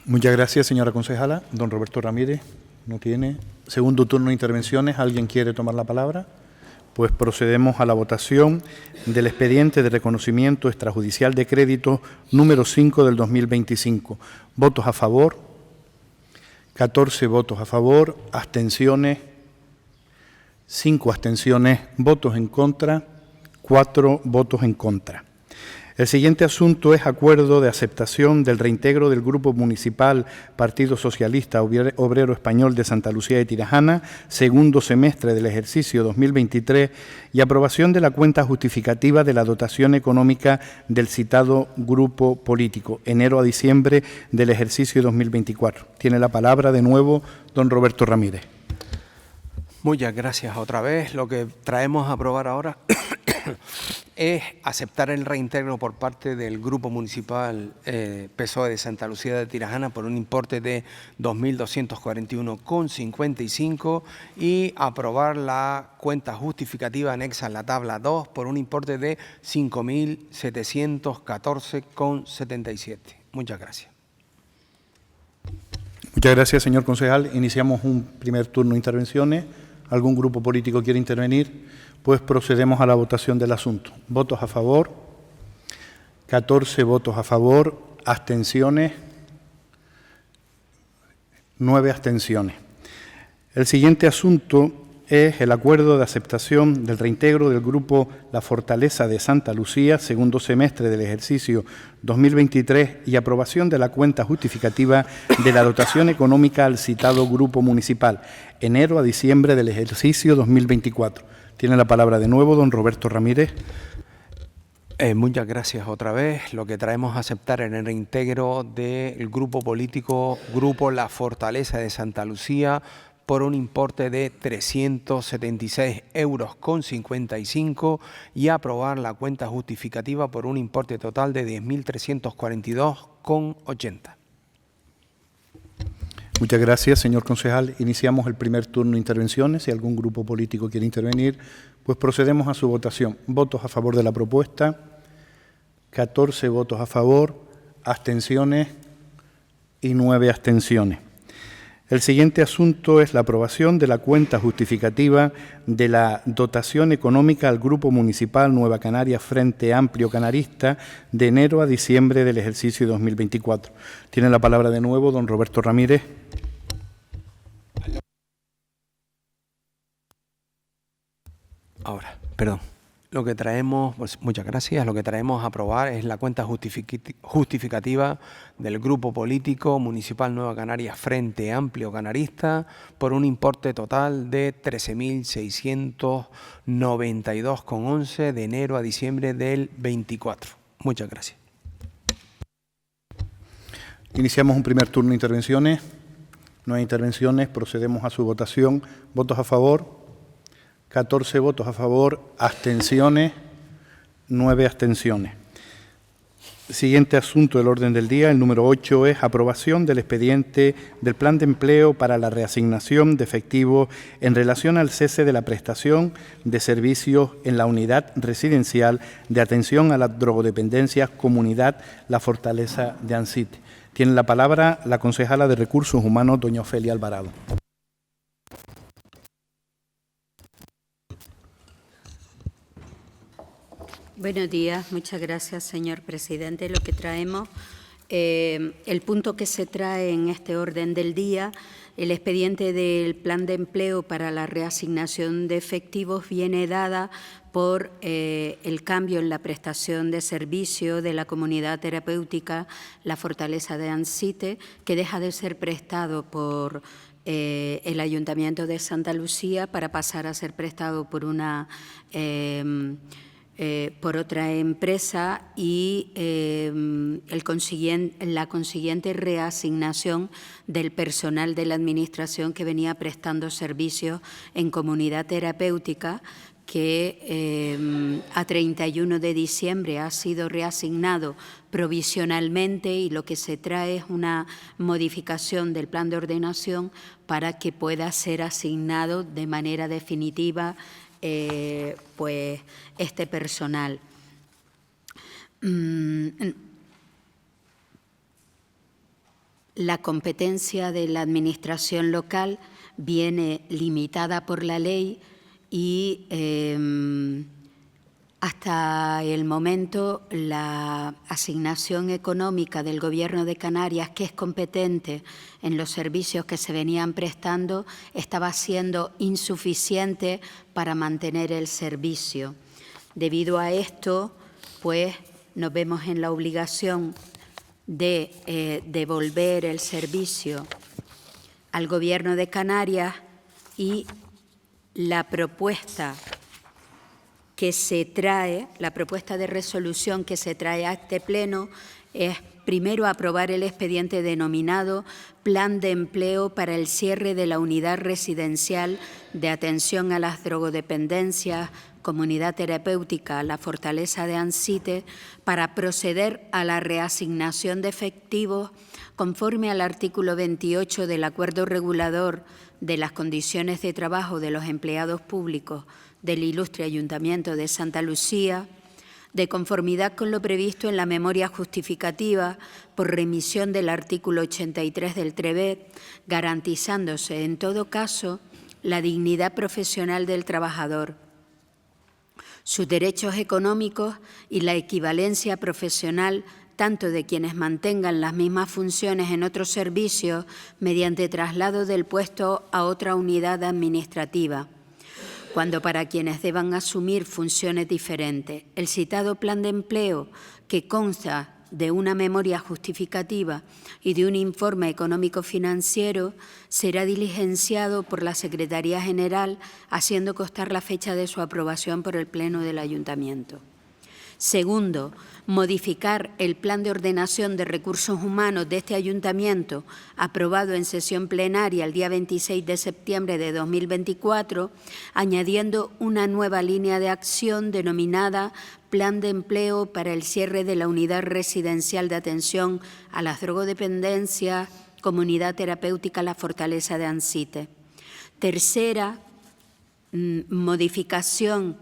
Speaker 1: Muchas gracias, señora concejala. Don Roberto Ramírez no tiene. Segundo turno de intervenciones. ¿Alguien quiere tomar la palabra? Pues procedemos a la votación del expediente de reconocimiento extrajudicial de crédito número 5 del 2025. Votos a favor. 14 votos a favor, abstenciones, 5 abstenciones, votos en contra, 4 votos en contra. El siguiente asunto es acuerdo de aceptación del reintegro del Grupo Municipal Partido Socialista Obrero Español de Santa Lucía de Tirajana, segundo semestre del ejercicio 2023, y aprobación de la cuenta justificativa de la dotación económica del citado grupo político, enero a diciembre del ejercicio 2024. Tiene la palabra de nuevo don Roberto Ramírez.
Speaker 2: Muchas gracias otra vez. Lo que traemos a aprobar ahora es aceptar el reintegro por parte del Grupo Municipal PSOE de Santa Lucía de Tirajana por un importe de 2.241,55 y aprobar la cuenta justificativa anexa en la tabla 2 por un importe de 5.714,77. Muchas gracias.
Speaker 1: Muchas gracias, señor concejal. Iniciamos un primer turno de intervenciones. ¿Algún grupo político quiere intervenir? Pues procedemos a la votación del asunto. Votos a favor, 14 votos a favor, abstenciones, 9 abstenciones. El siguiente asunto es el acuerdo de aceptación del reintegro del Grupo La Fortaleza de Santa Lucía, segundo semestre del ejercicio 2023, y aprobación de la cuenta justificativa de la dotación económica al citado Grupo Municipal, enero a diciembre del ejercicio 2024. Tiene la palabra de nuevo don Roberto Ramírez.
Speaker 2: Muchas gracias otra vez. Lo que traemos a aceptar en el reintegro del grupo político Grupo La Fortaleza de Santa Lucía por un importe de 376,55 € y aprobar la cuenta justificativa por un importe total de 10.342,80.
Speaker 1: Muchas gracias, señor concejal. Iniciamos el primer turno de intervenciones. Si algún grupo político quiere intervenir, pues procedemos a su votación. Votos a favor de la propuesta, 14 votos a favor, abstenciones y 9 abstenciones. El siguiente asunto es la aprobación de la cuenta justificativa de la dotación económica al Grupo Municipal Nueva Canarias Frente Amplio Canarista de enero a diciembre del ejercicio 2024. Tiene la palabra de nuevo don Roberto Ramírez.
Speaker 2: Ahora, perdón. Lo que traemos, pues, muchas gracias, lo que traemos a aprobar es la cuenta justificativa del Grupo Político Municipal Nueva Canarias Frente Amplio Canarista por un importe total de 13.692,11 de enero a diciembre del 24. Muchas gracias.
Speaker 1: Iniciamos un primer turno de intervenciones. No hay intervenciones, procedemos a su votación. ¿Votos a favor? 14 votos a favor, abstenciones, 9 abstenciones. Siguiente asunto del orden del día, el número 8, es aprobación del expediente del Plan de Empleo para la reasignación de efectivos en relación al cese de la prestación de servicios en la unidad residencial de atención a las drogodependencias Comunidad La Fortaleza de Ansite. Tiene la palabra la concejala de Recursos Humanos, doña Ofelia Alvarado.
Speaker 7: Buenos días, muchas gracias, señor presidente. Lo que traemos, el punto que se trae en este orden del día, el expediente del Plan de Empleo para la reasignación de efectivos viene dada por el cambio en la prestación de servicio de la comunidad terapéutica La Fortaleza de Ansite, que deja de ser prestado por el Ayuntamiento de Santa Lucía para pasar a ser prestado por una por otra empresa y la consiguiente reasignación del personal de la Administración que venía prestando servicios en comunidad terapéutica, que a 31 de diciembre ha sido reasignado provisionalmente, y lo que se trae es una modificación del plan de ordenación para que pueda ser asignado de manera definitiva pues este personal. La competencia de la Administración local viene limitada por la ley y hasta el momento la asignación económica del Gobierno de Canarias, que es competente en los servicios que se venían prestando, estaba siendo insuficiente para mantener el servicio. Debido a esto, pues nos vemos en la obligación de devolver el servicio al Gobierno de Canarias, y la propuesta que se trae, la propuesta de resolución que se trae a este pleno es primero aprobar el expediente denominado Plan de Empleo para el cierre de la unidad residencial de atención a las drogodependencias Comunidad Terapéutica La Fortaleza de Ansite, para proceder a la reasignación de efectivos conforme al artículo 28 del Acuerdo Regulador de las Condiciones de Trabajo de los Empleados Públicos del Ilustre Ayuntamiento de Santa Lucía, de conformidad con lo previsto en la memoria justificativa por remisión del artículo 83 del TREBET, garantizándose en todo caso la dignidad profesional del trabajador, sus derechos económicos y la equivalencia profesional tanto de quienes mantengan las mismas funciones en otros servicios mediante traslado del puesto a otra unidad administrativa, cuando para quienes deban asumir funciones diferentes. El citado plan de empleo, que consta de una memoria justificativa y de un informe económico-financiero, será diligenciado por la Secretaría General, haciendo constar la fecha de su aprobación por el Pleno del Ayuntamiento. Segundo, modificar el Plan de Ordenación de Recursos Humanos de este Ayuntamiento, aprobado en sesión plenaria el día 26 de septiembre de 2024, añadiendo una nueva línea de acción denominada Plan de Empleo para el cierre de la unidad residencial de atención a las drogodependencias, Comunidad Terapéutica La Fortaleza de Ansite. Tercera modificación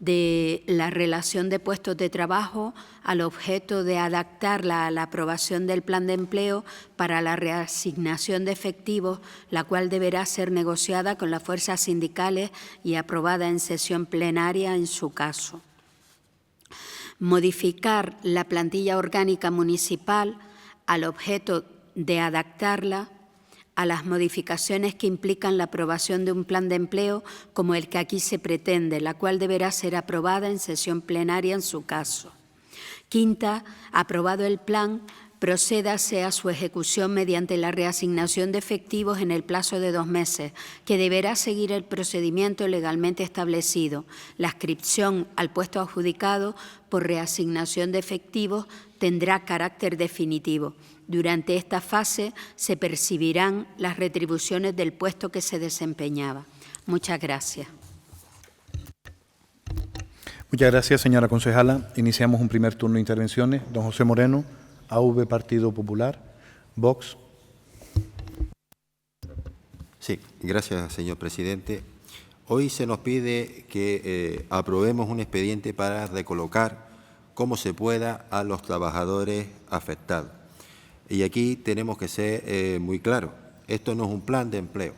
Speaker 7: de la relación de puestos de trabajo al objeto de adaptarla a la aprobación del plan de empleo para la reasignación de efectivos, la cual deberá ser negociada con las fuerzas sindicales y aprobada en sesión plenaria en su caso. Modificar la plantilla orgánica municipal al objeto de adaptarla a las modificaciones que implican la aprobación de un plan de empleo como el que aquí se pretende, la cual deberá ser aprobada en sesión plenaria en su caso. Quinta, aprobado el plan, procédase a su ejecución mediante la reasignación de efectivos en el plazo de 2 meses, que deberá seguir el procedimiento legalmente establecido. La adscripción al puesto adjudicado por reasignación de efectivos tendrá carácter definitivo. Durante esta fase se percibirán las retribuciones del puesto que se desempeñaba. Muchas gracias.
Speaker 1: Muchas gracias, señora concejala. Iniciamos un primer turno de intervenciones. Don José Moreno, AV Partido Popular, Vox.
Speaker 5: Sí, gracias, señor presidente. Hoy se nos pide que aprobemos un expediente para recolocar como se pueda a los trabajadores afectados. Y aquí tenemos que ser muy claros. Esto no es un plan de empleo.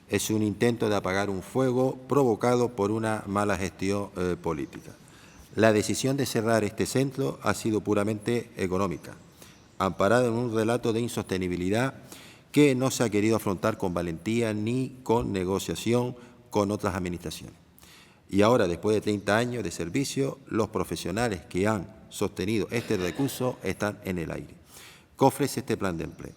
Speaker 5: Es un intento de apagar un fuego provocado por una mala gestión política. La decisión de cerrar este centro ha sido puramente económica, amparada en un relato de insostenibilidad que no se ha querido afrontar con valentía ni con negociación con otras administraciones. Y ahora, después de 30 años de servicio, los profesionales que han sostenido este recurso están en el aire. ¿Qué ofrece este plan de empleo?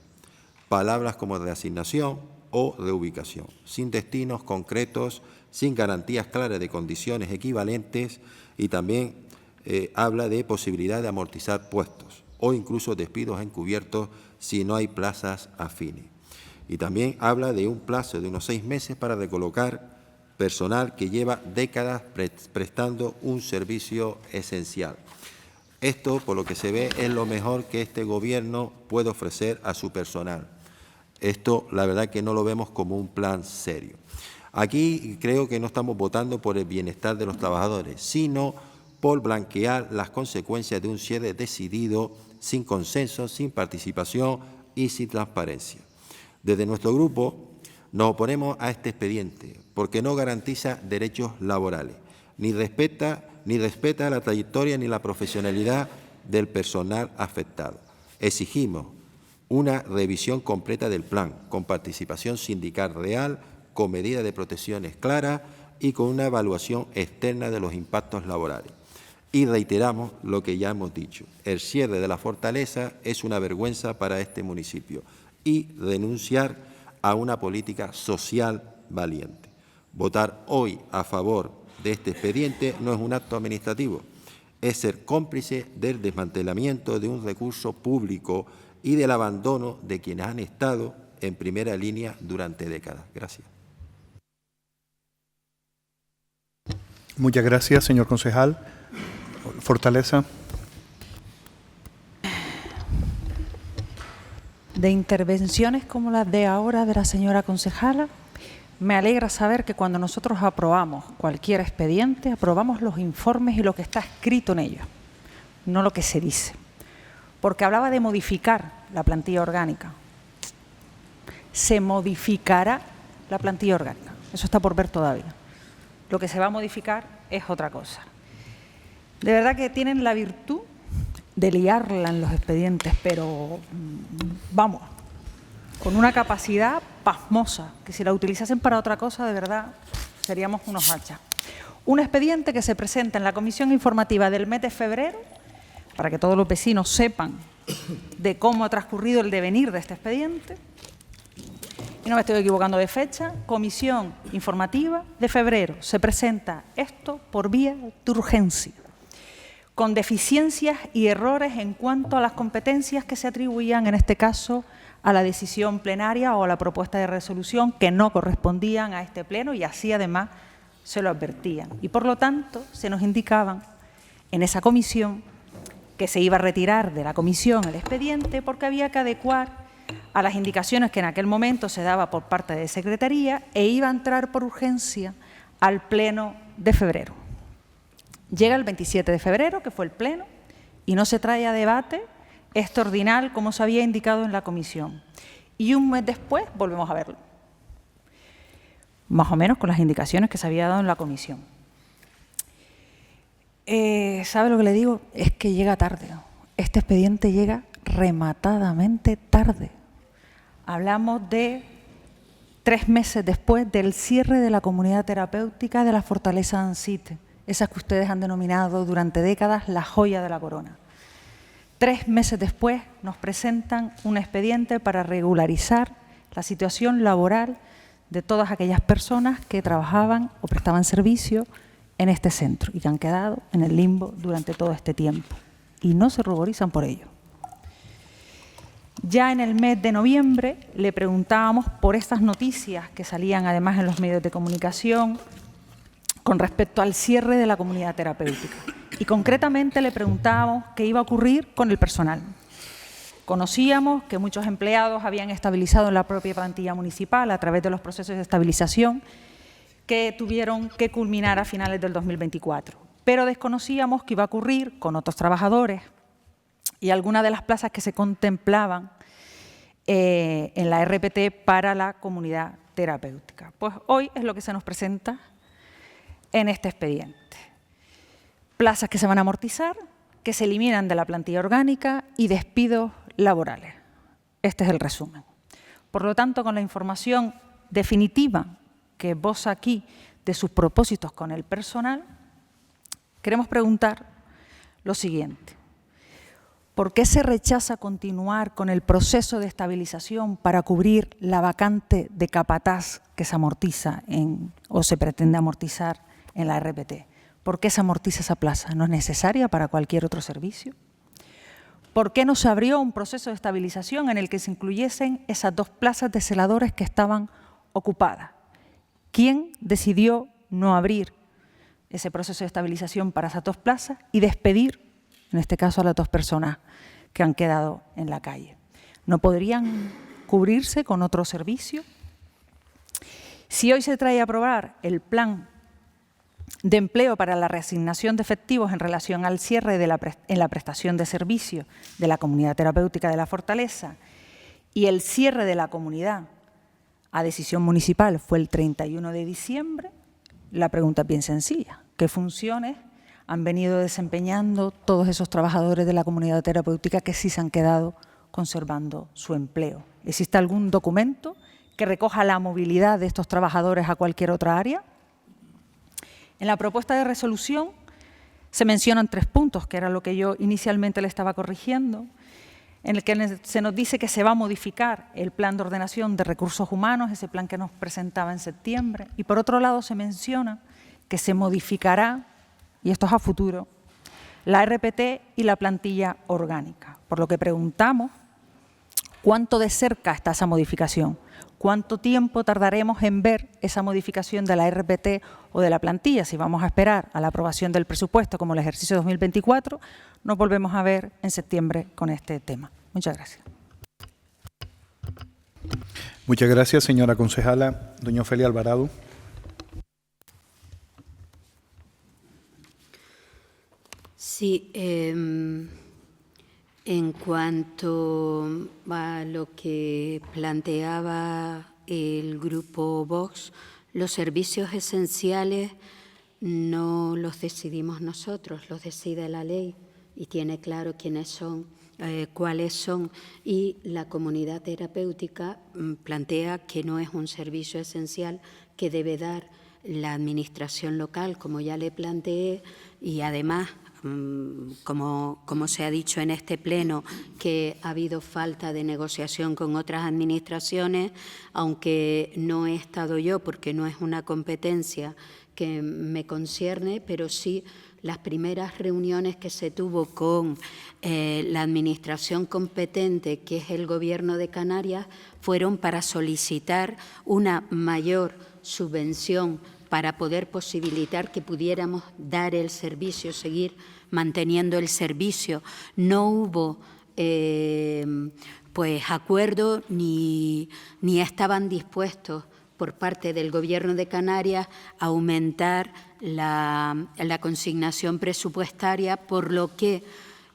Speaker 5: Palabras como reasignación o reubicación, sin destinos concretos, sin garantías claras de condiciones equivalentes, y también habla de posibilidad de amortizar puestos o incluso despidos encubiertos si no hay plazas afines. Y también habla de un plazo de unos 6 meses para recolocar personal que lleva décadas prestando un servicio esencial. Esto, por lo que se ve, es lo mejor que este Gobierno puede ofrecer a su personal. Esto, la verdad, que no lo vemos como un plan serio. Aquí creo que no estamos votando por el bienestar de los trabajadores, sino por blanquear las consecuencias de un cierre decidido, sin consenso, sin participación y sin transparencia. Desde nuestro grupo nos oponemos a este expediente porque no garantiza derechos laborales, ni respeta la trayectoria ni la profesionalidad del personal afectado. Exigimos una revisión completa del plan, con participación sindical real, con medidas de protecciones claras y con una evaluación externa de los impactos laborales. Y reiteramos lo que ya hemos dicho. El cierre de la fortaleza es una vergüenza para este municipio y renunciar a una política social valiente. Votar hoy a favor de este expediente no es un acto administrativo, es ser cómplice del desmantelamiento de un recurso público y del abandono de quienes han estado en primera línea durante décadas. Gracias.
Speaker 1: Muchas gracias, señor concejal. Fortaleza.
Speaker 6: De intervenciones como las de ahora de la señora concejala, me alegra saber que cuando nosotros aprobamos cualquier expediente, aprobamos los informes y lo que está escrito en ellos, no lo que se dice. Porque hablaba de modificar la plantilla orgánica. Se modificará la plantilla orgánica. Eso está por ver todavía. Lo que se va a modificar es otra cosa. De verdad que tienen la virtud de liarla en los expedientes, pero vamos, con una capacidad pasmosa, que si la utilizasen para otra cosa, de verdad, seríamos unos hachas. Un expediente que se presenta en la comisión informativa del mes de febrero, para que todos los vecinos sepan de cómo ha transcurrido el devenir de este expediente. Y no me estoy equivocando de fecha, comisión informativa de febrero. Se presenta esto por vía de urgencia, con deficiencias y errores en cuanto a las competencias que se atribuían, en este caso, a la decisión plenaria o a la propuesta de resolución que no correspondían a este pleno, y así además se lo advertían. Y por lo tanto se nos indicaban en esa comisión que se iba a retirar de la comisión el expediente porque había que adecuar a las indicaciones que en aquel momento se daba por parte de Secretaría e iba a entrar por urgencia al pleno de febrero. Llega el 27 de febrero, que fue el pleno, y no se trae a debate este ordinal como se había indicado en la comisión. Y un mes después volvemos a verlo, más o menos con las indicaciones que se había dado en la comisión. ¿Sabe lo que le digo? Es que llega tarde. Este expediente llega rematadamente tarde. Hablamos de 3 meses después del cierre de la comunidad terapéutica de la Fortaleza Ansite, esas que ustedes han denominado durante décadas la joya de la corona. 3 meses después nos presentan un expediente para regularizar la situación laboral de todas aquellas personas que trabajaban o prestaban servicio en este centro y que han quedado en el limbo durante todo este tiempo y no se ruborizan por ello. Ya en el mes de noviembre le preguntábamos por estas noticias que salían además en los medios de comunicación con respecto al cierre de la comunidad terapéutica y concretamente le preguntábamos qué iba a ocurrir con el personal. Conocíamos que muchos empleados habían estabilizado en la propia plantilla municipal a través de los procesos de estabilización que tuvieron que culminar a finales del 2024, pero desconocíamos qué iba a ocurrir con otros trabajadores y algunas de las plazas que se contemplaban en la RPT para la comunidad terapéutica. Pues hoy es lo que se nos presenta en este expediente. Plazas que se van a amortizar, que se eliminan de la plantilla orgánica y despidos laborales. Este es el resumen. Por lo tanto, con la información definitiva que esboza aquí de sus propósitos con el personal, queremos preguntar lo siguiente. ¿Por qué se rechaza continuar con el proceso de estabilización para cubrir la vacante de capataz que se amortiza o se pretende amortizar en la RPT? ¿Por qué se amortiza esa plaza? ¿No es necesaria para cualquier otro servicio? ¿Por qué no se abrió un proceso de estabilización en el que se incluyesen esas 2 plazas de celadores que estaban ocupadas? ¿Quién decidió no abrir ese proceso de estabilización para esas 2 plazas y despedir, en este caso, a las 2 personas que han quedado en la calle? ¿No podrían cubrirse con otro servicio? Si hoy se trae a aprobar el plan de empleo para la reasignación de efectivos en relación al cierre en la prestación de servicios de la comunidad terapéutica de la Fortaleza y el cierre de la comunidad a decisión municipal fue el 31 de diciembre, la pregunta es bien sencilla. ¿Qué funciones han venido desempeñando todos esos trabajadores de la comunidad terapéutica que sí se han quedado conservando su empleo? ¿Existe algún documento que recoja la movilidad de estos trabajadores a cualquier otra área? En la propuesta de resolución se mencionan 3 puntos, que era lo que yo inicialmente le estaba corrigiendo, en el que se nos dice que se va a modificar el plan de ordenación de recursos humanos, ese plan que nos presentaba en septiembre, y por otro lado se menciona que se modificará, y esto es a futuro, la RPT y la plantilla orgánica. Por lo que preguntamos, ¿cuánto de cerca está esa modificación? ¿Cuánto tiempo tardaremos en ver esa modificación de la RPT o de la plantilla? Si vamos a esperar a la aprobación del presupuesto como el ejercicio 2024, nos volvemos a ver en septiembre con este tema. Muchas gracias.
Speaker 1: Muchas gracias, señora concejala. Doña Ofelia Alvarado.
Speaker 7: Sí, en cuanto a lo que planteaba el grupo Vox, los servicios esenciales no los decidimos nosotros, los decide la ley y tiene claro quiénes son, cuáles son, y la comunidad terapéutica plantea que no es un servicio esencial que debe dar la administración local, como ya le planteé, y además, como se ha dicho en este pleno, que ha habido falta de negociación con otras administraciones, aunque no he estado yo porque no es una competencia que me concierne, pero sí las primeras reuniones que se tuvo con la administración competente, que es el Gobierno de Canarias, fueron para solicitar una mayor subvención para poder posibilitar que pudiéramos dar el servicio, seguir manteniendo el servicio. No hubo acuerdo ni estaban dispuestos por parte del Gobierno de Canarias a aumentar la consignación presupuestaria, por lo que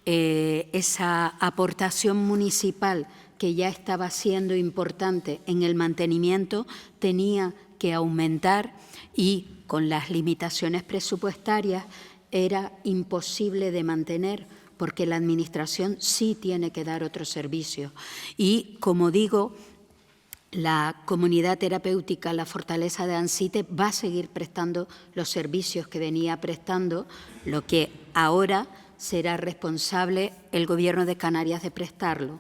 Speaker 7: esa aportación municipal que ya estaba siendo importante en el mantenimiento tenía que aumentar y con las limitaciones presupuestarias era imposible de mantener porque la Administración sí tiene que dar otros servicios. Y, como digo, la comunidad terapéutica La Fortaleza de Ansite va a seguir prestando los servicios que venía prestando, lo que ahora será responsable el Gobierno de Canarias de prestarlo.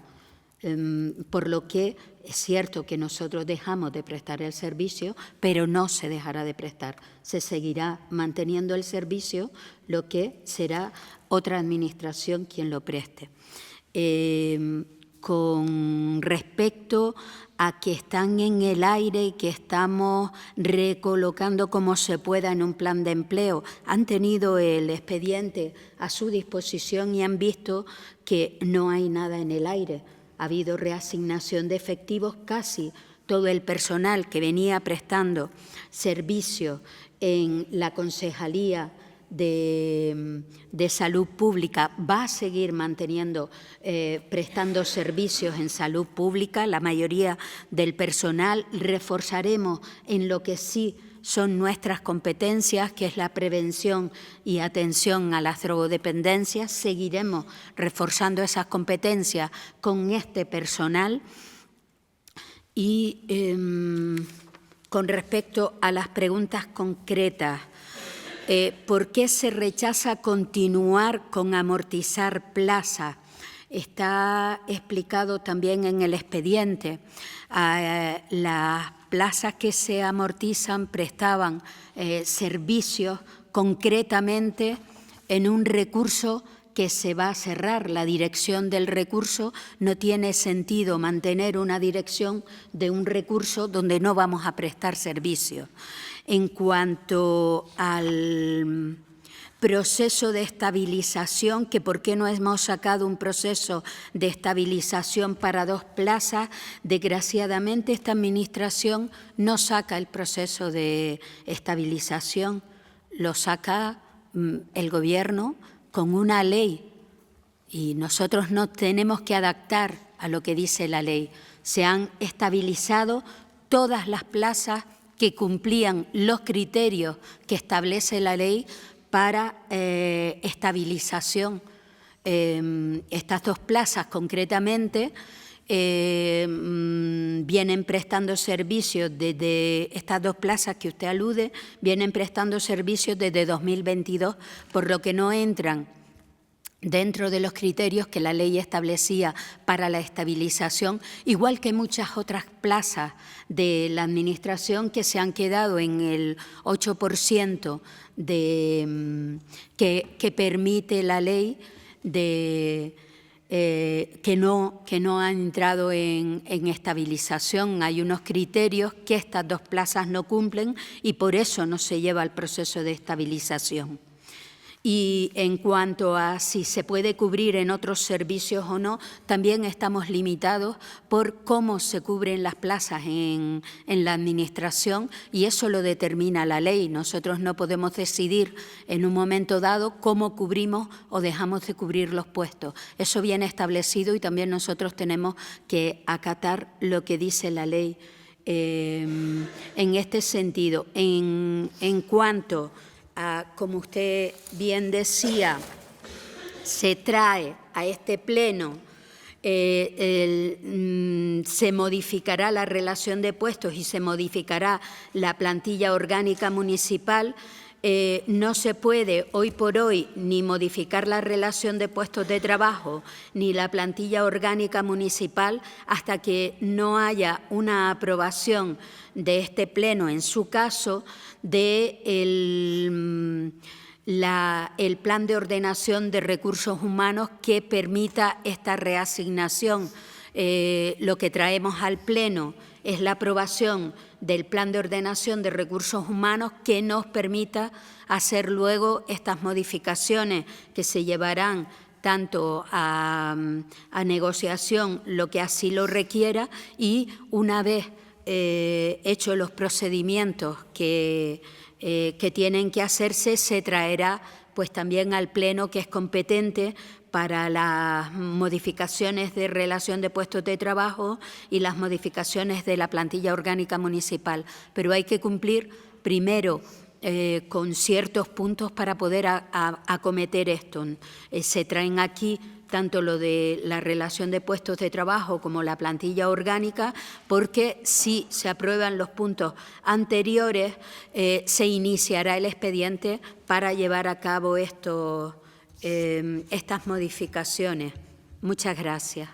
Speaker 7: Por lo que es cierto que nosotros dejamos de prestar el servicio, pero no se dejará de prestar. Se seguirá manteniendo el servicio, lo que será otra administración quien lo preste. Con respecto a que están en el aire y que estamos recolocando como se pueda en un plan de empleo, han tenido el expediente a su disposición y han visto que no hay nada en el aire. Ha habido reasignación de efectivos, casi todo el personal que venía prestando servicios en la Concejalía de Salud Pública va a seguir prestando servicios en salud pública. La mayoría del personal reforzaremos en lo que sí son nuestras competencias, que es la prevención y atención a las drogodependencias. Seguiremos reforzando esas competencias con este personal. Y con respecto a las preguntas concretas, ¿por qué se rechaza continuar con amortizar plazas? Está explicado también en el expediente. Las plazas que se amortizan prestaban servicios concretamente en un recurso que se va a cerrar. La dirección del recurso, no tiene sentido mantener una dirección de un recurso donde no vamos a prestar servicios. En cuanto al proceso de estabilización, que por qué no hemos sacado un proceso de estabilización para 2 plazas, desgraciadamente esta Administración no saca el proceso de estabilización, lo saca el Gobierno con una ley y nosotros nos tenemos que adaptar a lo que dice la ley. Se han estabilizado todas las plazas que cumplían los criterios que establece la ley para estabilización. Estas 2 plazas concretamente vienen prestando servicios desde estas 2 plazas que usted alude, vienen prestando servicios desde 2022, por lo que no entran dentro de los criterios que la ley establecía para la estabilización, igual que muchas otras plazas de la Administración que se han quedado en el 8% que permite la ley, que no han entrado en estabilización. Hay unos criterios que estas 2 plazas no cumplen y por eso no se lleva al proceso de estabilización. Y en cuanto a si se puede cubrir en otros servicios o no, también estamos limitados por cómo se cubren las plazas en la Administración y eso lo determina la ley. Nosotros no podemos decidir en un momento dado cómo cubrimos o dejamos de cubrir los puestos. Eso viene establecido y también nosotros tenemos que acatar lo que dice la ley en este sentido. En cuanto como usted bien decía, se trae a este pleno, se modificará la relación de puestos y se modificará la plantilla orgánica municipal. No se puede hoy por hoy ni modificar la relación de puestos de trabajo ni la plantilla orgánica municipal hasta que no haya una aprobación de este pleno, en su caso, el plan de ordenación de recursos humanos que permita esta reasignación. Lo que traemos al pleno es la aprobación del plan de ordenación de recursos humanos que nos permita hacer luego estas modificaciones que se llevarán tanto a negociación, lo que así lo requiera, y una vez hechos los procedimientos que que tienen que hacerse se traerá pues también al Pleno, que es competente para las modificaciones de relación de puestos de trabajo y las modificaciones de la plantilla orgánica municipal. Pero hay que cumplir primero con ciertos puntos para poder acometer esto. Se traen aquí tanto lo de la relación de puestos de trabajo como la plantilla orgánica, porque si se aprueban los puntos anteriores, se iniciará el expediente para llevar a cabo estas modificaciones. Muchas gracias.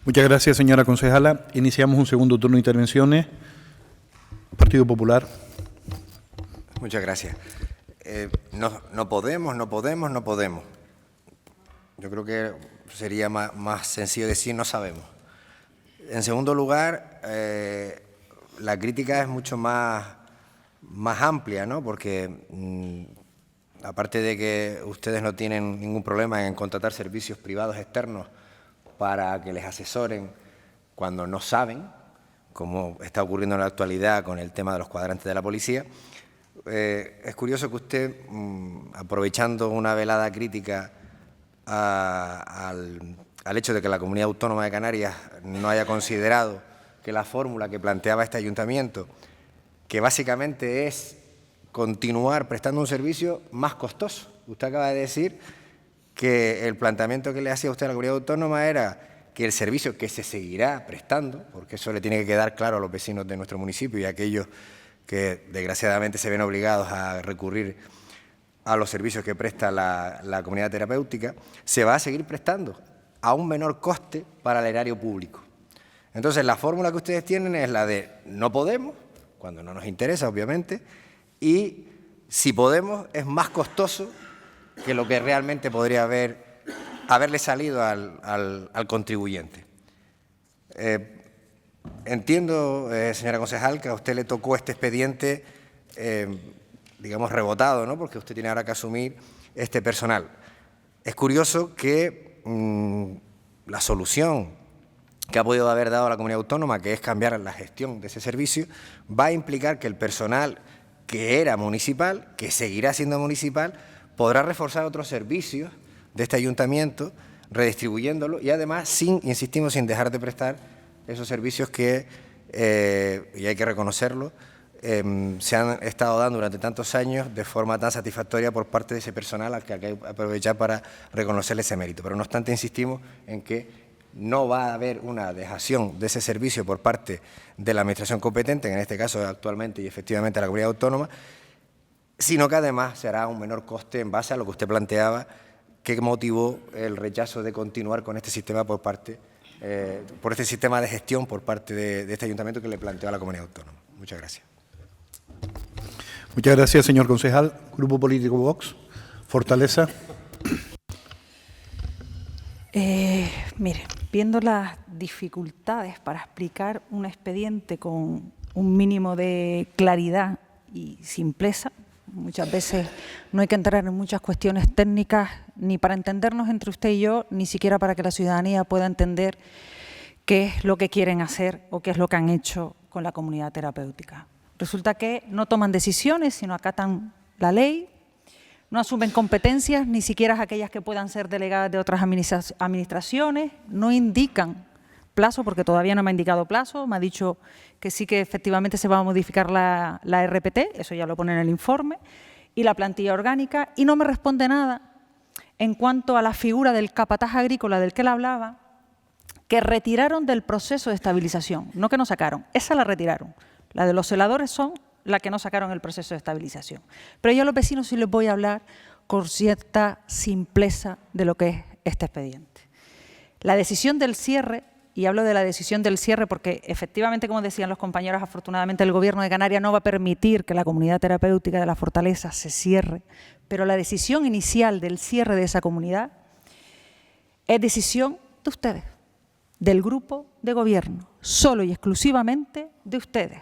Speaker 1: Muchas gracias, señora concejala. Iniciamos un segundo turno de intervenciones. Partido Popular.
Speaker 4: Muchas gracias. No podemos. Yo creo que sería más sencillo decir no sabemos. En segundo lugar, la crítica es mucho más amplia, ¿no? Porque aparte de que ustedes no tienen ningún problema en contratar servicios privados externos para que les asesoren cuando no saben, como está ocurriendo en la actualidad con el tema de los cuadrantes de la policía, es curioso que usted, aprovechando una velada crítica al hecho de que la Comunidad Autónoma de Canarias no haya considerado que la fórmula que planteaba este ayuntamiento, que básicamente es continuar prestando un servicio más costoso. Usted acaba de decir que el planteamiento que le hacía usted a la Comunidad Autónoma era que el servicio que se seguirá prestando, porque eso le tiene que quedar claro a los vecinos de nuestro municipio y a aquellos que desgraciadamente se ven obligados a recurrir a los servicios que presta la comunidad terapéutica, se va a seguir prestando a un menor coste para el erario público. Entonces, la fórmula que ustedes tienen es la de no podemos, cuando no nos interesa, obviamente, y si podemos es más costoso que lo que realmente podría haberle salido al contribuyente. Entiendo, señora concejal, que a usted le tocó este expediente, digamos, rebotado, ¿no? Porque usted tiene ahora que asumir este personal. Es curioso que la solución que ha podido haber dado la comunidad autónoma, que es cambiar la gestión de ese servicio, va a implicar que el personal que era municipal, que seguirá siendo municipal, podrá reforzar otros servicios de este ayuntamiento, redistribuyéndolo y además, insistimos, sin dejar de prestar esos servicios que, y hay que reconocerlo, se han estado dando durante tantos años de forma tan satisfactoria por parte de ese personal al que hay que aprovechar para reconocerle ese mérito. Pero no obstante insistimos en que no va a haber una dejación de ese servicio por parte de la administración competente, en este caso actualmente y efectivamente la comunidad autónoma, sino que además se hará un menor coste en base a lo que usted planteaba, que motivó el rechazo de continuar con este sistema por este sistema de gestión por parte de este ayuntamiento que le planteó a la comunidad autónoma. Muchas gracias.
Speaker 1: Muchas gracias, señor concejal. Grupo Político Vox, Fortaleza.
Speaker 6: Mire, viendo las dificultades para explicar un expediente con un mínimo de claridad y simpleza, muchas veces no hay que entrar en muchas cuestiones técnicas ni para entendernos entre usted y yo, ni siquiera para que la ciudadanía pueda entender qué es lo que quieren hacer o qué es lo que han hecho con la comunidad terapéutica. Resulta que no toman decisiones, sino acatan la ley, no asumen competencias, ni siquiera aquellas que puedan ser delegadas de otras administraciones, no indican plazo, porque todavía no me ha indicado plazo, me ha dicho que sí que efectivamente se va a modificar la RPT, eso ya lo pone en el informe, y la plantilla orgánica, y no me responde nada en cuanto a la figura del capataz agrícola del que él hablaba, que retiraron del proceso de estabilización, no que no sacaron, esa la retiraron. La de los celadores son la que no sacaron el proceso de estabilización. Pero yo a los vecinos sí les voy a hablar con cierta simpleza de lo que es este expediente. La decisión del cierre, y hablo de la decisión del cierre porque efectivamente, como decían los compañeros, afortunadamente el Gobierno de Canarias no va a permitir que la comunidad terapéutica de la Fortaleza se cierre, pero la decisión inicial del cierre de esa comunidad es decisión de ustedes, del grupo de gobierno, solo y exclusivamente de ustedes.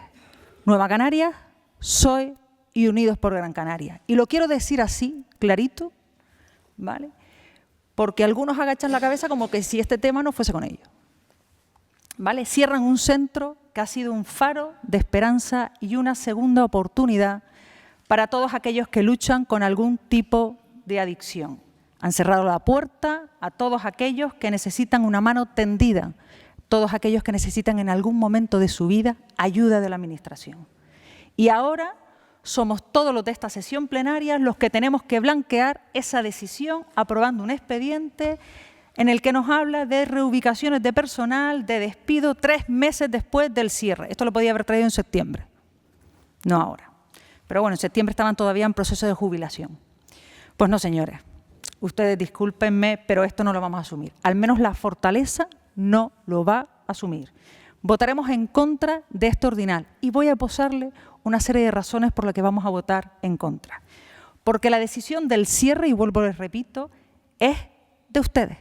Speaker 6: Nueva Canarias, PSOE y Unidos por Gran Canaria. Y lo quiero decir así, clarito, ¿vale? Porque algunos agachan la cabeza como que si este tema no fuese con ellos. ¿Vale? Cierran un centro que ha sido un faro de esperanza y una segunda oportunidad para todos aquellos que luchan con algún tipo de adicción. Han cerrado la puerta a todos aquellos que necesitan una mano tendida, todos aquellos que necesitan en algún momento de su vida ayuda de la Administración. Y ahora somos todos los de esta sesión plenaria los que tenemos que blanquear esa decisión aprobando un expediente en el que nos habla de reubicaciones de personal, de despido 3 meses después del cierre. Esto lo podía haber traído en septiembre, no ahora. Pero bueno, en septiembre estaban todavía en proceso de jubilación. Pues no, señores, ustedes discúlpenme, pero esto no lo vamos a asumir. Al menos la Fortaleza no lo va a asumir. Votaremos en contra de este ordinal y voy a posarle una serie de razones por las que vamos a votar en contra. Porque la decisión del cierre, y vuelvo les repito, es de ustedes,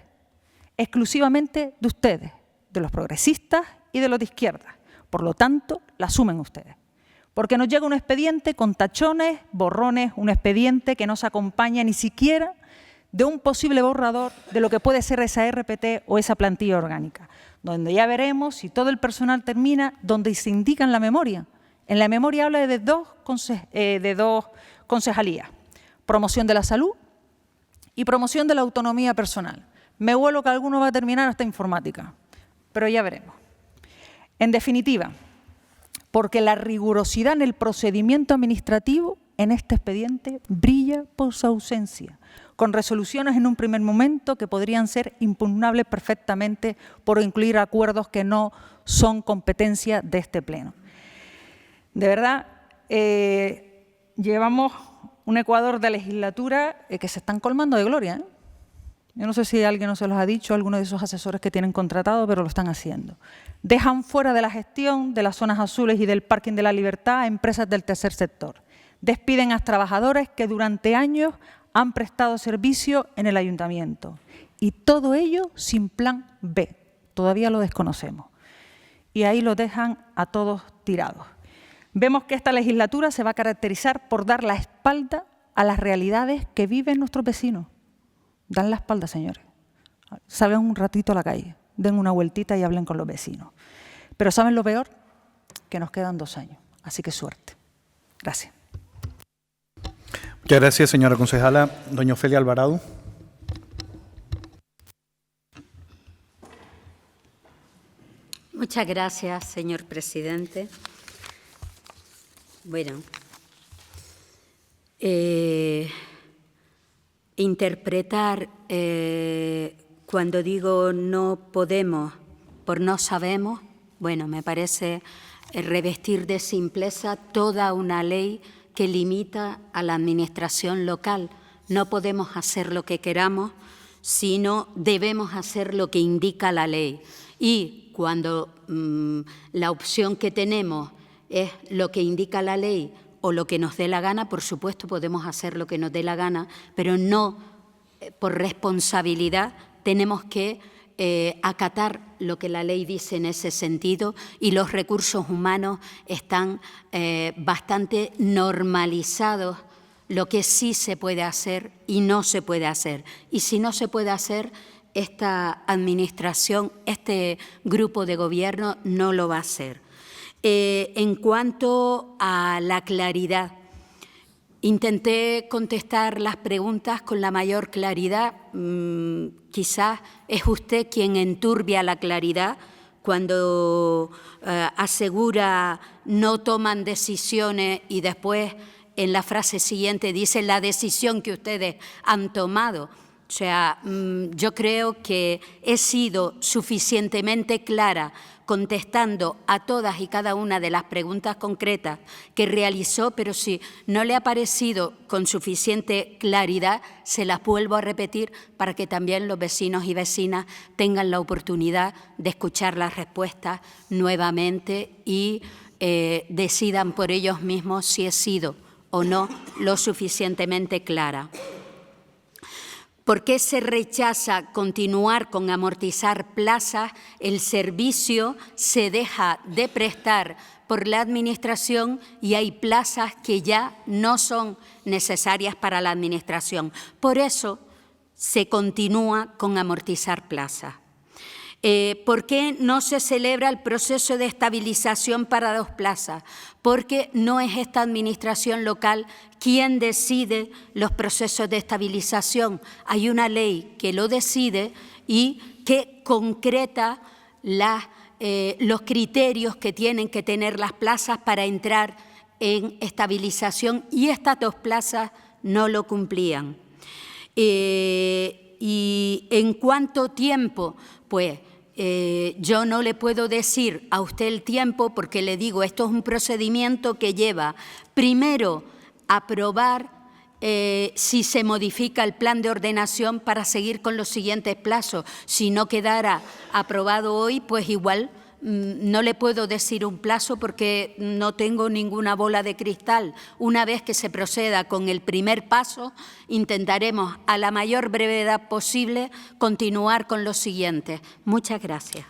Speaker 6: exclusivamente de ustedes, de los progresistas y de los de izquierda. Por lo tanto, la asumen ustedes. Porque nos llega un expediente con tachones, borrones, un expediente que no se acompaña ni siquiera de un posible borrador de lo que puede ser esa RPT o esa plantilla orgánica, donde ya veremos si todo el personal termina donde se indica en la memoria. En la memoria habla de dos concejalías, promoción de la salud y promoción de la autonomía personal. Me huelo que alguno va a terminar hasta informática, pero ya veremos. En definitiva, porque la rigurosidad en el procedimiento administrativo en este expediente brilla por su ausencia, con resoluciones en un primer momento que podrían ser impugnables perfectamente por incluir acuerdos que no son competencia de este Pleno. De verdad, llevamos un Ecuador de legislatura que se están colmando de gloria, ¿eh? Yo no sé si alguien no se los ha dicho, alguno de esos asesores que tienen contratado, pero lo están haciendo. Dejan fuera de la gestión de las zonas azules y del Parking de la Libertad a empresas del tercer sector. Despiden a trabajadores que durante años han prestado servicio en el ayuntamiento. Y todo ello sin plan B. Todavía lo desconocemos. Y ahí lo dejan a todos tirados. Vemos que esta legislatura se va a caracterizar por dar la espalda a las realidades que viven nuestros vecinos. Dan la espalda, señores. Salgan un ratito a la calle, den una vueltita y hablen con los vecinos. Pero ¿saben lo peor? Que nos quedan 2 años. Así que suerte. Gracias.
Speaker 1: Muchas gracias, señora concejala. Doña Ofelia Alvarado.
Speaker 7: Muchas gracias, señor presidente. Bueno, interpretar cuando digo no podemos por no sabemos, bueno, me parece revestir de simpleza toda una ley que limita a la administración local. No podemos hacer lo que queramos, sino debemos hacer lo que indica la ley. Y cuando la opción que tenemos es lo que indica la ley o lo que nos dé la gana, por supuesto podemos hacer lo que nos dé la gana, pero no por responsabilidad tenemos que acatar lo que la ley dice en ese sentido, y los recursos humanos están bastante normalizados lo que sí se puede hacer y no se puede hacer. Y si no se puede hacer, esta administración, este grupo de gobierno no lo va a hacer. En cuanto a la claridad, intenté contestar las preguntas con la mayor claridad. Quizás es usted quien enturbia la claridad cuando asegura no toman decisiones y después en la frase siguiente dice la decisión que ustedes han tomado. O sea, yo creo que he sido suficientemente clara contestando a todas y cada una de las preguntas concretas que realizó, pero si no le ha parecido con suficiente claridad, se las vuelvo a repetir para que también los vecinos y vecinas tengan la oportunidad de escuchar las respuestas nuevamente y decidan por ellos mismos si he sido o no lo suficientemente clara. ¿Por qué se rechaza continuar con amortizar plazas? El servicio se deja de prestar por la Administración y hay plazas que ya no son necesarias para la Administración. Por eso se continúa con amortizar plazas. ¿Por qué no se celebra el proceso de estabilización para 2 plazas? Porque no es esta administración local quien decide los procesos de estabilización. Hay una ley que lo decide y que concreta los criterios que tienen que tener las plazas para entrar en estabilización, y estas 2 plazas no lo cumplían. ¿Y en cuánto tiempo? Pues yo no le puedo decir a usted el tiempo, porque le digo, esto es un procedimiento que lleva primero aprobar si se modifica el plan de ordenación para seguir con los siguientes plazos. Si no quedara aprobado hoy, pues igual no le puedo decir un plazo porque no tengo ninguna bola de cristal. Una vez que se proceda con el primer paso, intentaremos a la mayor brevedad posible continuar con los siguientes. Muchas gracias.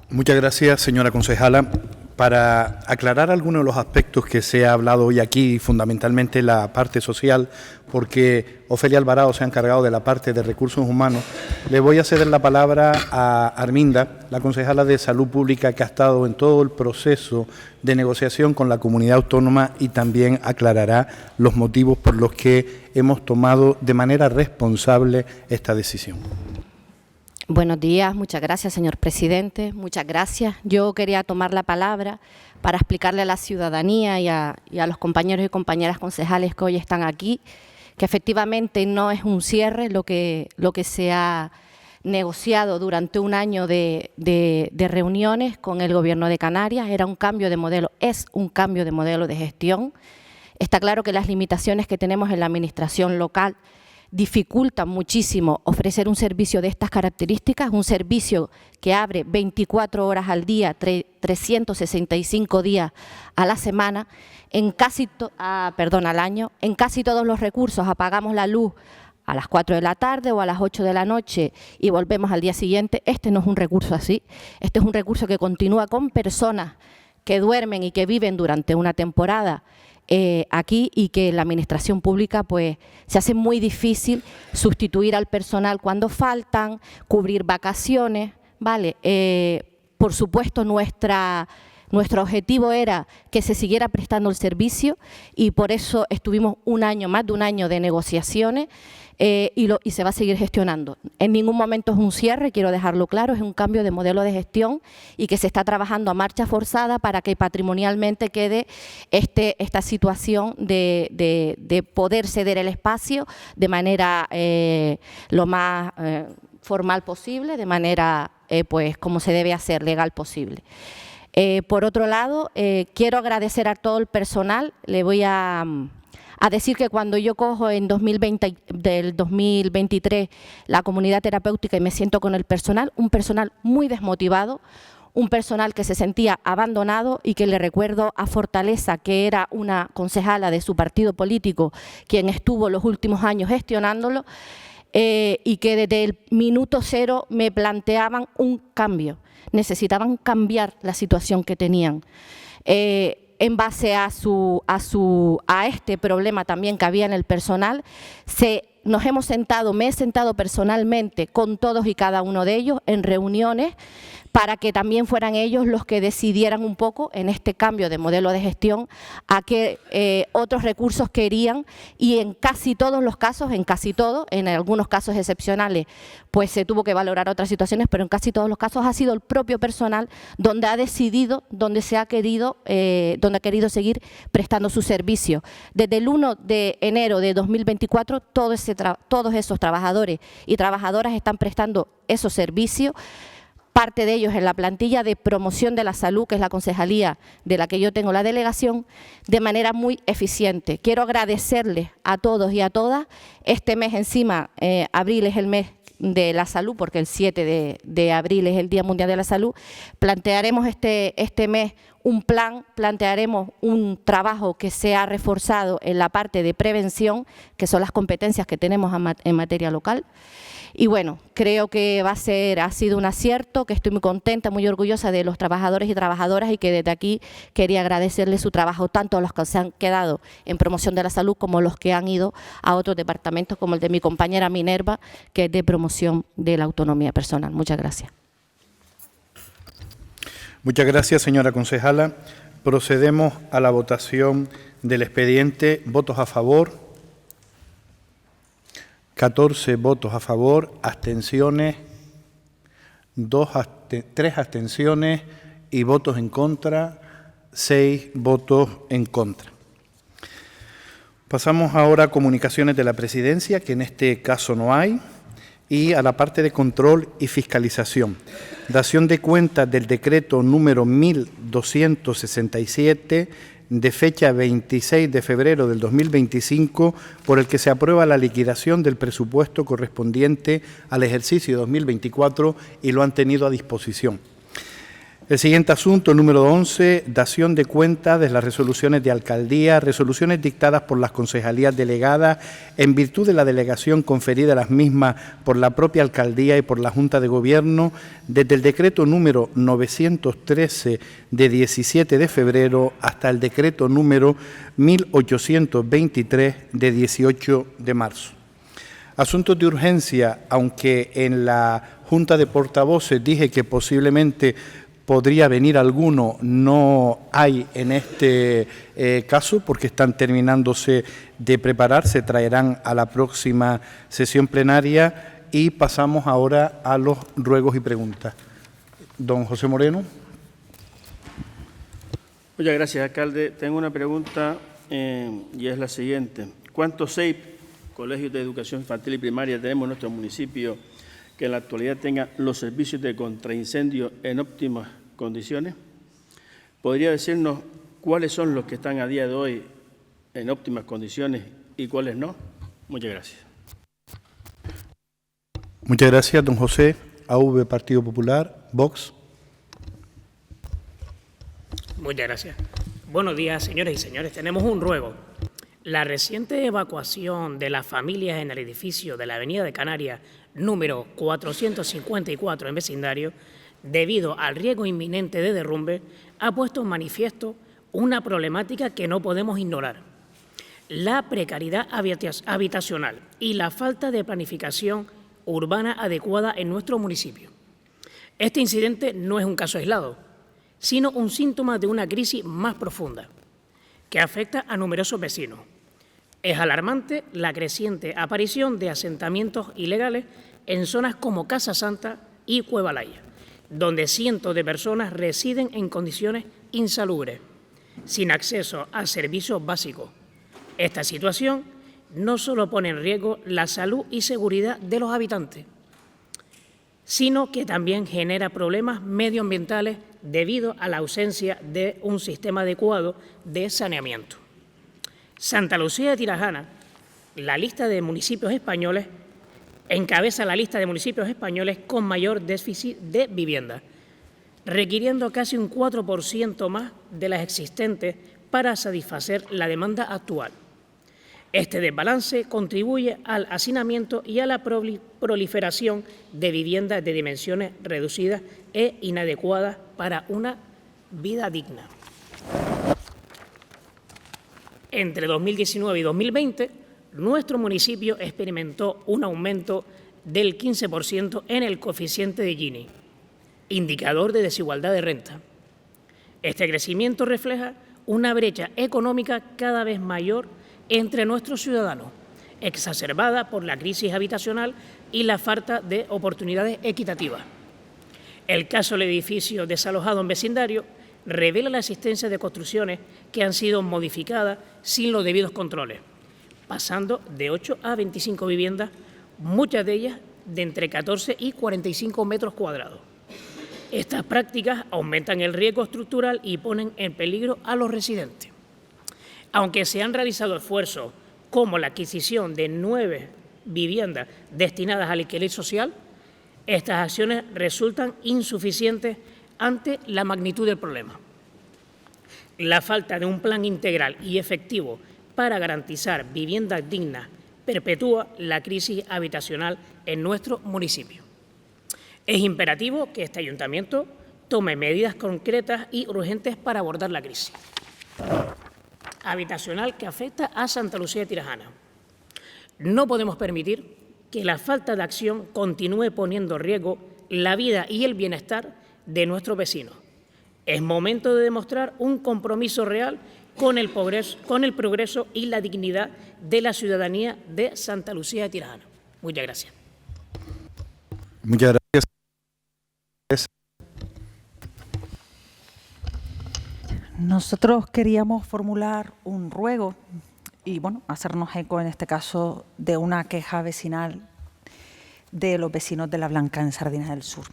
Speaker 1: Muchas gracias, señora concejala. Para aclarar algunos de los aspectos que se ha hablado hoy aquí, fundamentalmente la parte social, porque Ofelia Alvarado se ha encargado de la parte de recursos humanos, le voy a ceder la palabra a Arminda, la concejala de Salud Pública, que ha estado en todo el proceso de negociación con la comunidad autónoma y también aclarará los motivos por los que hemos tomado de manera responsable esta decisión.
Speaker 8: Buenos días, muchas gracias, señor presidente, muchas gracias. Yo quería tomar la palabra para explicarle a la ciudadanía y a los compañeros y compañeras concejales que hoy están aquí, que efectivamente no es un cierre lo que se ha negociado durante un año de reuniones con el Gobierno de Canarias. Era un cambio de modelo, es un cambio de modelo de gestión. Está claro que las limitaciones que tenemos en la administración local dificultan muchísimo ofrecer un servicio de estas características, un servicio que abre 24 horas al día, 365 días a la semana, al año. En casi todos los recursos apagamos la luz a las 4 de la tarde o a las 8 de la noche y volvemos al día siguiente. Este no es un recurso así, este es un recurso que continúa con personas que duermen y que viven durante una temporada aquí, y que la administración pública pues se hace muy difícil sustituir al personal cuando faltan, cubrir vacaciones, ¿vale? Por supuesto, nuestro objetivo era que se siguiera prestando el servicio y por eso estuvimos más de un año de negociaciones y se va a seguir gestionando. En ningún momento es un cierre, quiero dejarlo claro, es un cambio de modelo de gestión y que se está trabajando a marcha forzada para que patrimonialmente quede esta situación de poder ceder el espacio de manera lo más formal posible, de manera pues como se debe hacer, legal posible. Por otro lado, quiero agradecer a todo el personal. Le voy a decir que cuando yo cojo en del 2023 la comunidad terapéutica y me siento con el personal, un personal muy desmotivado, un personal que se sentía abandonado y que le recuerdo a Fortaleza, que era una concejala de su partido político, quien estuvo los últimos años gestionándolo, y que desde el minuto cero me planteaban un cambio. Necesitaban cambiar la situación que tenían. En base a este problema también que había en el personal, me he sentado personalmente con todos y cada uno de ellos en reuniones para que también fueran ellos los que decidieran un poco en este cambio de modelo de gestión a qué otros recursos querían, y en casi todos los casos, en algunos casos excepcionales, pues se tuvo que valorar otras situaciones, pero en casi todos los casos ha sido el propio personal donde ha decidido, donde ha querido seguir prestando su servicio. Desde el 1 de enero de 2024, todos esos trabajadores y trabajadoras están prestando esos servicios. Parte de ellos en la plantilla de promoción de la salud, que es la concejalía de la que yo tengo la delegación, de manera muy eficiente. Quiero agradecerles a todos y a todas. Este mes encima, abril es el mes de la salud, porque el 7 de abril es el Día Mundial de la Salud. Plantearemos este mes un plan, plantearemos un trabajo que sea reforzado en la parte de prevención, que son las competencias que tenemos en materia local. Y bueno, creo que ha sido un acierto, que estoy muy contenta, muy orgullosa de los trabajadores y trabajadoras y que desde aquí quería agradecerles su trabajo, tanto a los que se han quedado en promoción de la salud como los que han ido a otros departamentos, como el de mi compañera Minerva, que es de promoción de la autonomía personal. Muchas gracias.
Speaker 1: Muchas gracias, señora concejala. Procedemos a la votación del expediente. Votos a favor. 14 votos a favor, abstenciones, 3 abstenciones y votos en contra, 6 votos en contra. Pasamos ahora a comunicaciones de la presidencia, que en este caso no hay, y a la parte de control y fiscalización. Dación de cuentas del decreto número 1267 de fecha 26 de febrero del 2025, por el que se aprueba la liquidación del presupuesto correspondiente al ejercicio 2024 y lo han tenido a disposición. El siguiente asunto, número 11, dación de cuenta de las resoluciones de alcaldía, resoluciones dictadas por las concejalías delegadas en virtud de la delegación conferida a las mismas por la propia alcaldía y por la Junta de Gobierno desde el decreto número 913 de 17 de febrero hasta el decreto número 1823 de 18 de marzo. Asuntos de urgencia, aunque en la Junta de Portavoces dije que posiblemente podría venir alguno, no hay en este caso porque están terminándose de preparar, se traerán a la próxima sesión plenaria y pasamos ahora a los ruegos y preguntas. Don José Moreno.
Speaker 3: Muchas gracias, alcalde. Tengo una pregunta y es la siguiente. ¿Cuántos CEIP, colegios de educación infantil y primaria, tenemos en nuestro municipio que en la actualidad tengan los servicios de contraincendio en óptimas condiciones? ¿Podría decirnos cuáles son los que están a día de hoy en óptimas condiciones y cuáles no? Muchas gracias.
Speaker 1: Muchas gracias, don José. AV, Partido Popular, Vox.
Speaker 9: Muchas gracias. Buenos días, señores y señores. Tenemos un ruego. La reciente evacuación de las familias en el edificio de la Avenida de Canarias, número 454 en vecindario, debido al riesgo inminente de derrumbe, ha puesto en manifiesto una problemática que no podemos ignorar: la precariedad habitacional y la falta de planificación urbana adecuada en nuestro municipio. Este incidente no es un caso aislado, sino un síntoma de una crisis más profunda que afecta a numerosos vecinos. Es alarmante la creciente aparición de asentamientos ilegales en zonas como Casa Santa y Cueva Laya, donde cientos de personas residen en condiciones insalubres, sin acceso a servicios básicos. Esta situación no solo pone en riesgo la salud y seguridad de los habitantes, sino que también genera problemas medioambientales debido a la ausencia de un sistema adecuado de saneamiento. Santa Lucía de Tirajana, la lista de municipios españoles, encabeza la lista de municipios españoles con mayor déficit de vivienda, requiriendo casi un 4% más de las existentes para satisfacer la demanda actual. Este desbalance contribuye al hacinamiento y a la proliferación de viviendas de dimensiones reducidas e inadecuadas para una vida digna. Entre 2019 y 2020, nuestro municipio experimentó un aumento del 15% en el coeficiente de Gini, indicador de desigualdad de renta. Este crecimiento refleja una brecha económica cada vez mayor entre nuestros ciudadanos, exacerbada por la crisis habitacional y la falta de oportunidades equitativas. El caso del edificio desalojado en vecindario revela la existencia de construcciones que han sido modificadas sin los debidos controles, pasando de 8 a 25 viviendas, muchas de ellas de entre 14 y 45 metros cuadrados. Estas prácticas aumentan el riesgo estructural y ponen en peligro a los residentes. Aunque se han realizado esfuerzos como la adquisición de 9 viviendas destinadas al alquiler social, estas acciones resultan insuficientes ante la magnitud del problema. La falta de un plan integral y efectivo para garantizar viviendas dignas perpetúa la crisis habitacional en nuestro municipio. Es imperativo que este ayuntamiento tome medidas concretas y urgentes para abordar la crisis habitacional que afecta a Santa Lucía de Tirajana. No podemos permitir que la falta de acción continúe poniendo en riesgo la vida y el bienestar de nuestros vecinos. Es momento de demostrar un compromiso real con el progreso y la dignidad de la ciudadanía de Santa Lucía de Tirajana. Muchas gracias.
Speaker 1: Muchas gracias.
Speaker 6: Nosotros queríamos formular un ruego y, bueno, hacernos eco en este caso de una queja vecinal de los vecinos de La Blanca en Sardina del Sur.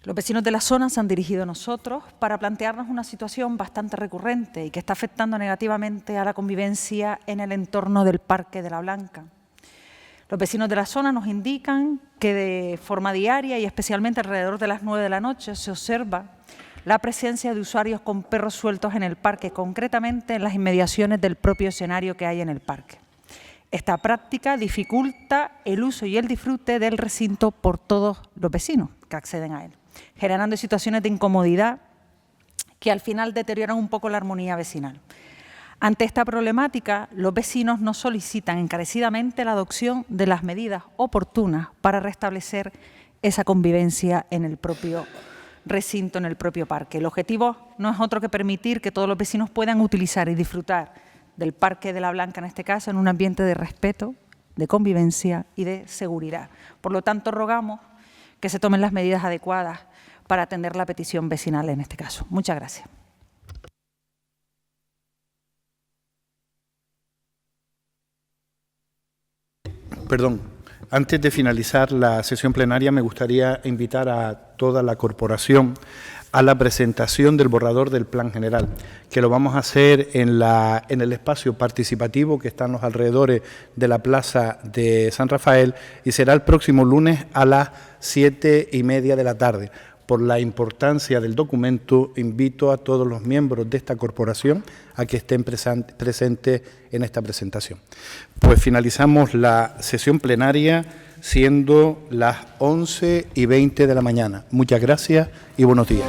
Speaker 6: Los vecinos de la zona se han dirigido a nosotros para plantearnos una situación bastante recurrente y que está afectando negativamente a la convivencia en el entorno del Parque de La Blanca. Los vecinos de la zona nos indican que de forma diaria y especialmente alrededor de las 9 de la noche se observa la presencia de usuarios con perros sueltos en el parque, concretamente en las inmediaciones del propio escenario que hay en el parque. Esta práctica dificulta el uso y el disfrute del recinto por todos los vecinos que acceden a él, generando situaciones de incomodidad que al final deterioran un poco la armonía vecinal. Ante esta problemática, los vecinos nos solicitan encarecidamente la adopción de las medidas oportunas para restablecer esa convivencia en el propio recinto, en el propio parque. El objetivo no es otro que permitir que todos los vecinos puedan utilizar y disfrutar del Parque de La Blanca, en este caso, en un ambiente de respeto, de convivencia y de seguridad. Por lo tanto, rogamos que se tomen las medidas adecuadas para atender la petición vecinal en este caso. Muchas gracias.
Speaker 1: Perdón, antes de finalizar la sesión plenaria me gustaría invitar a toda la corporación a la presentación del borrador del Plan General, que lo vamos a hacer en el espacio participativo que está en los alrededores de la Plaza de San Rafael y será el próximo lunes a las 7:30 de la tarde. Por la importancia del documento, invito a todos los miembros de esta corporación a que estén presentes en esta presentación. Pues finalizamos la sesión plenaria siendo las 11:20 de la mañana. Muchas gracias y buenos días.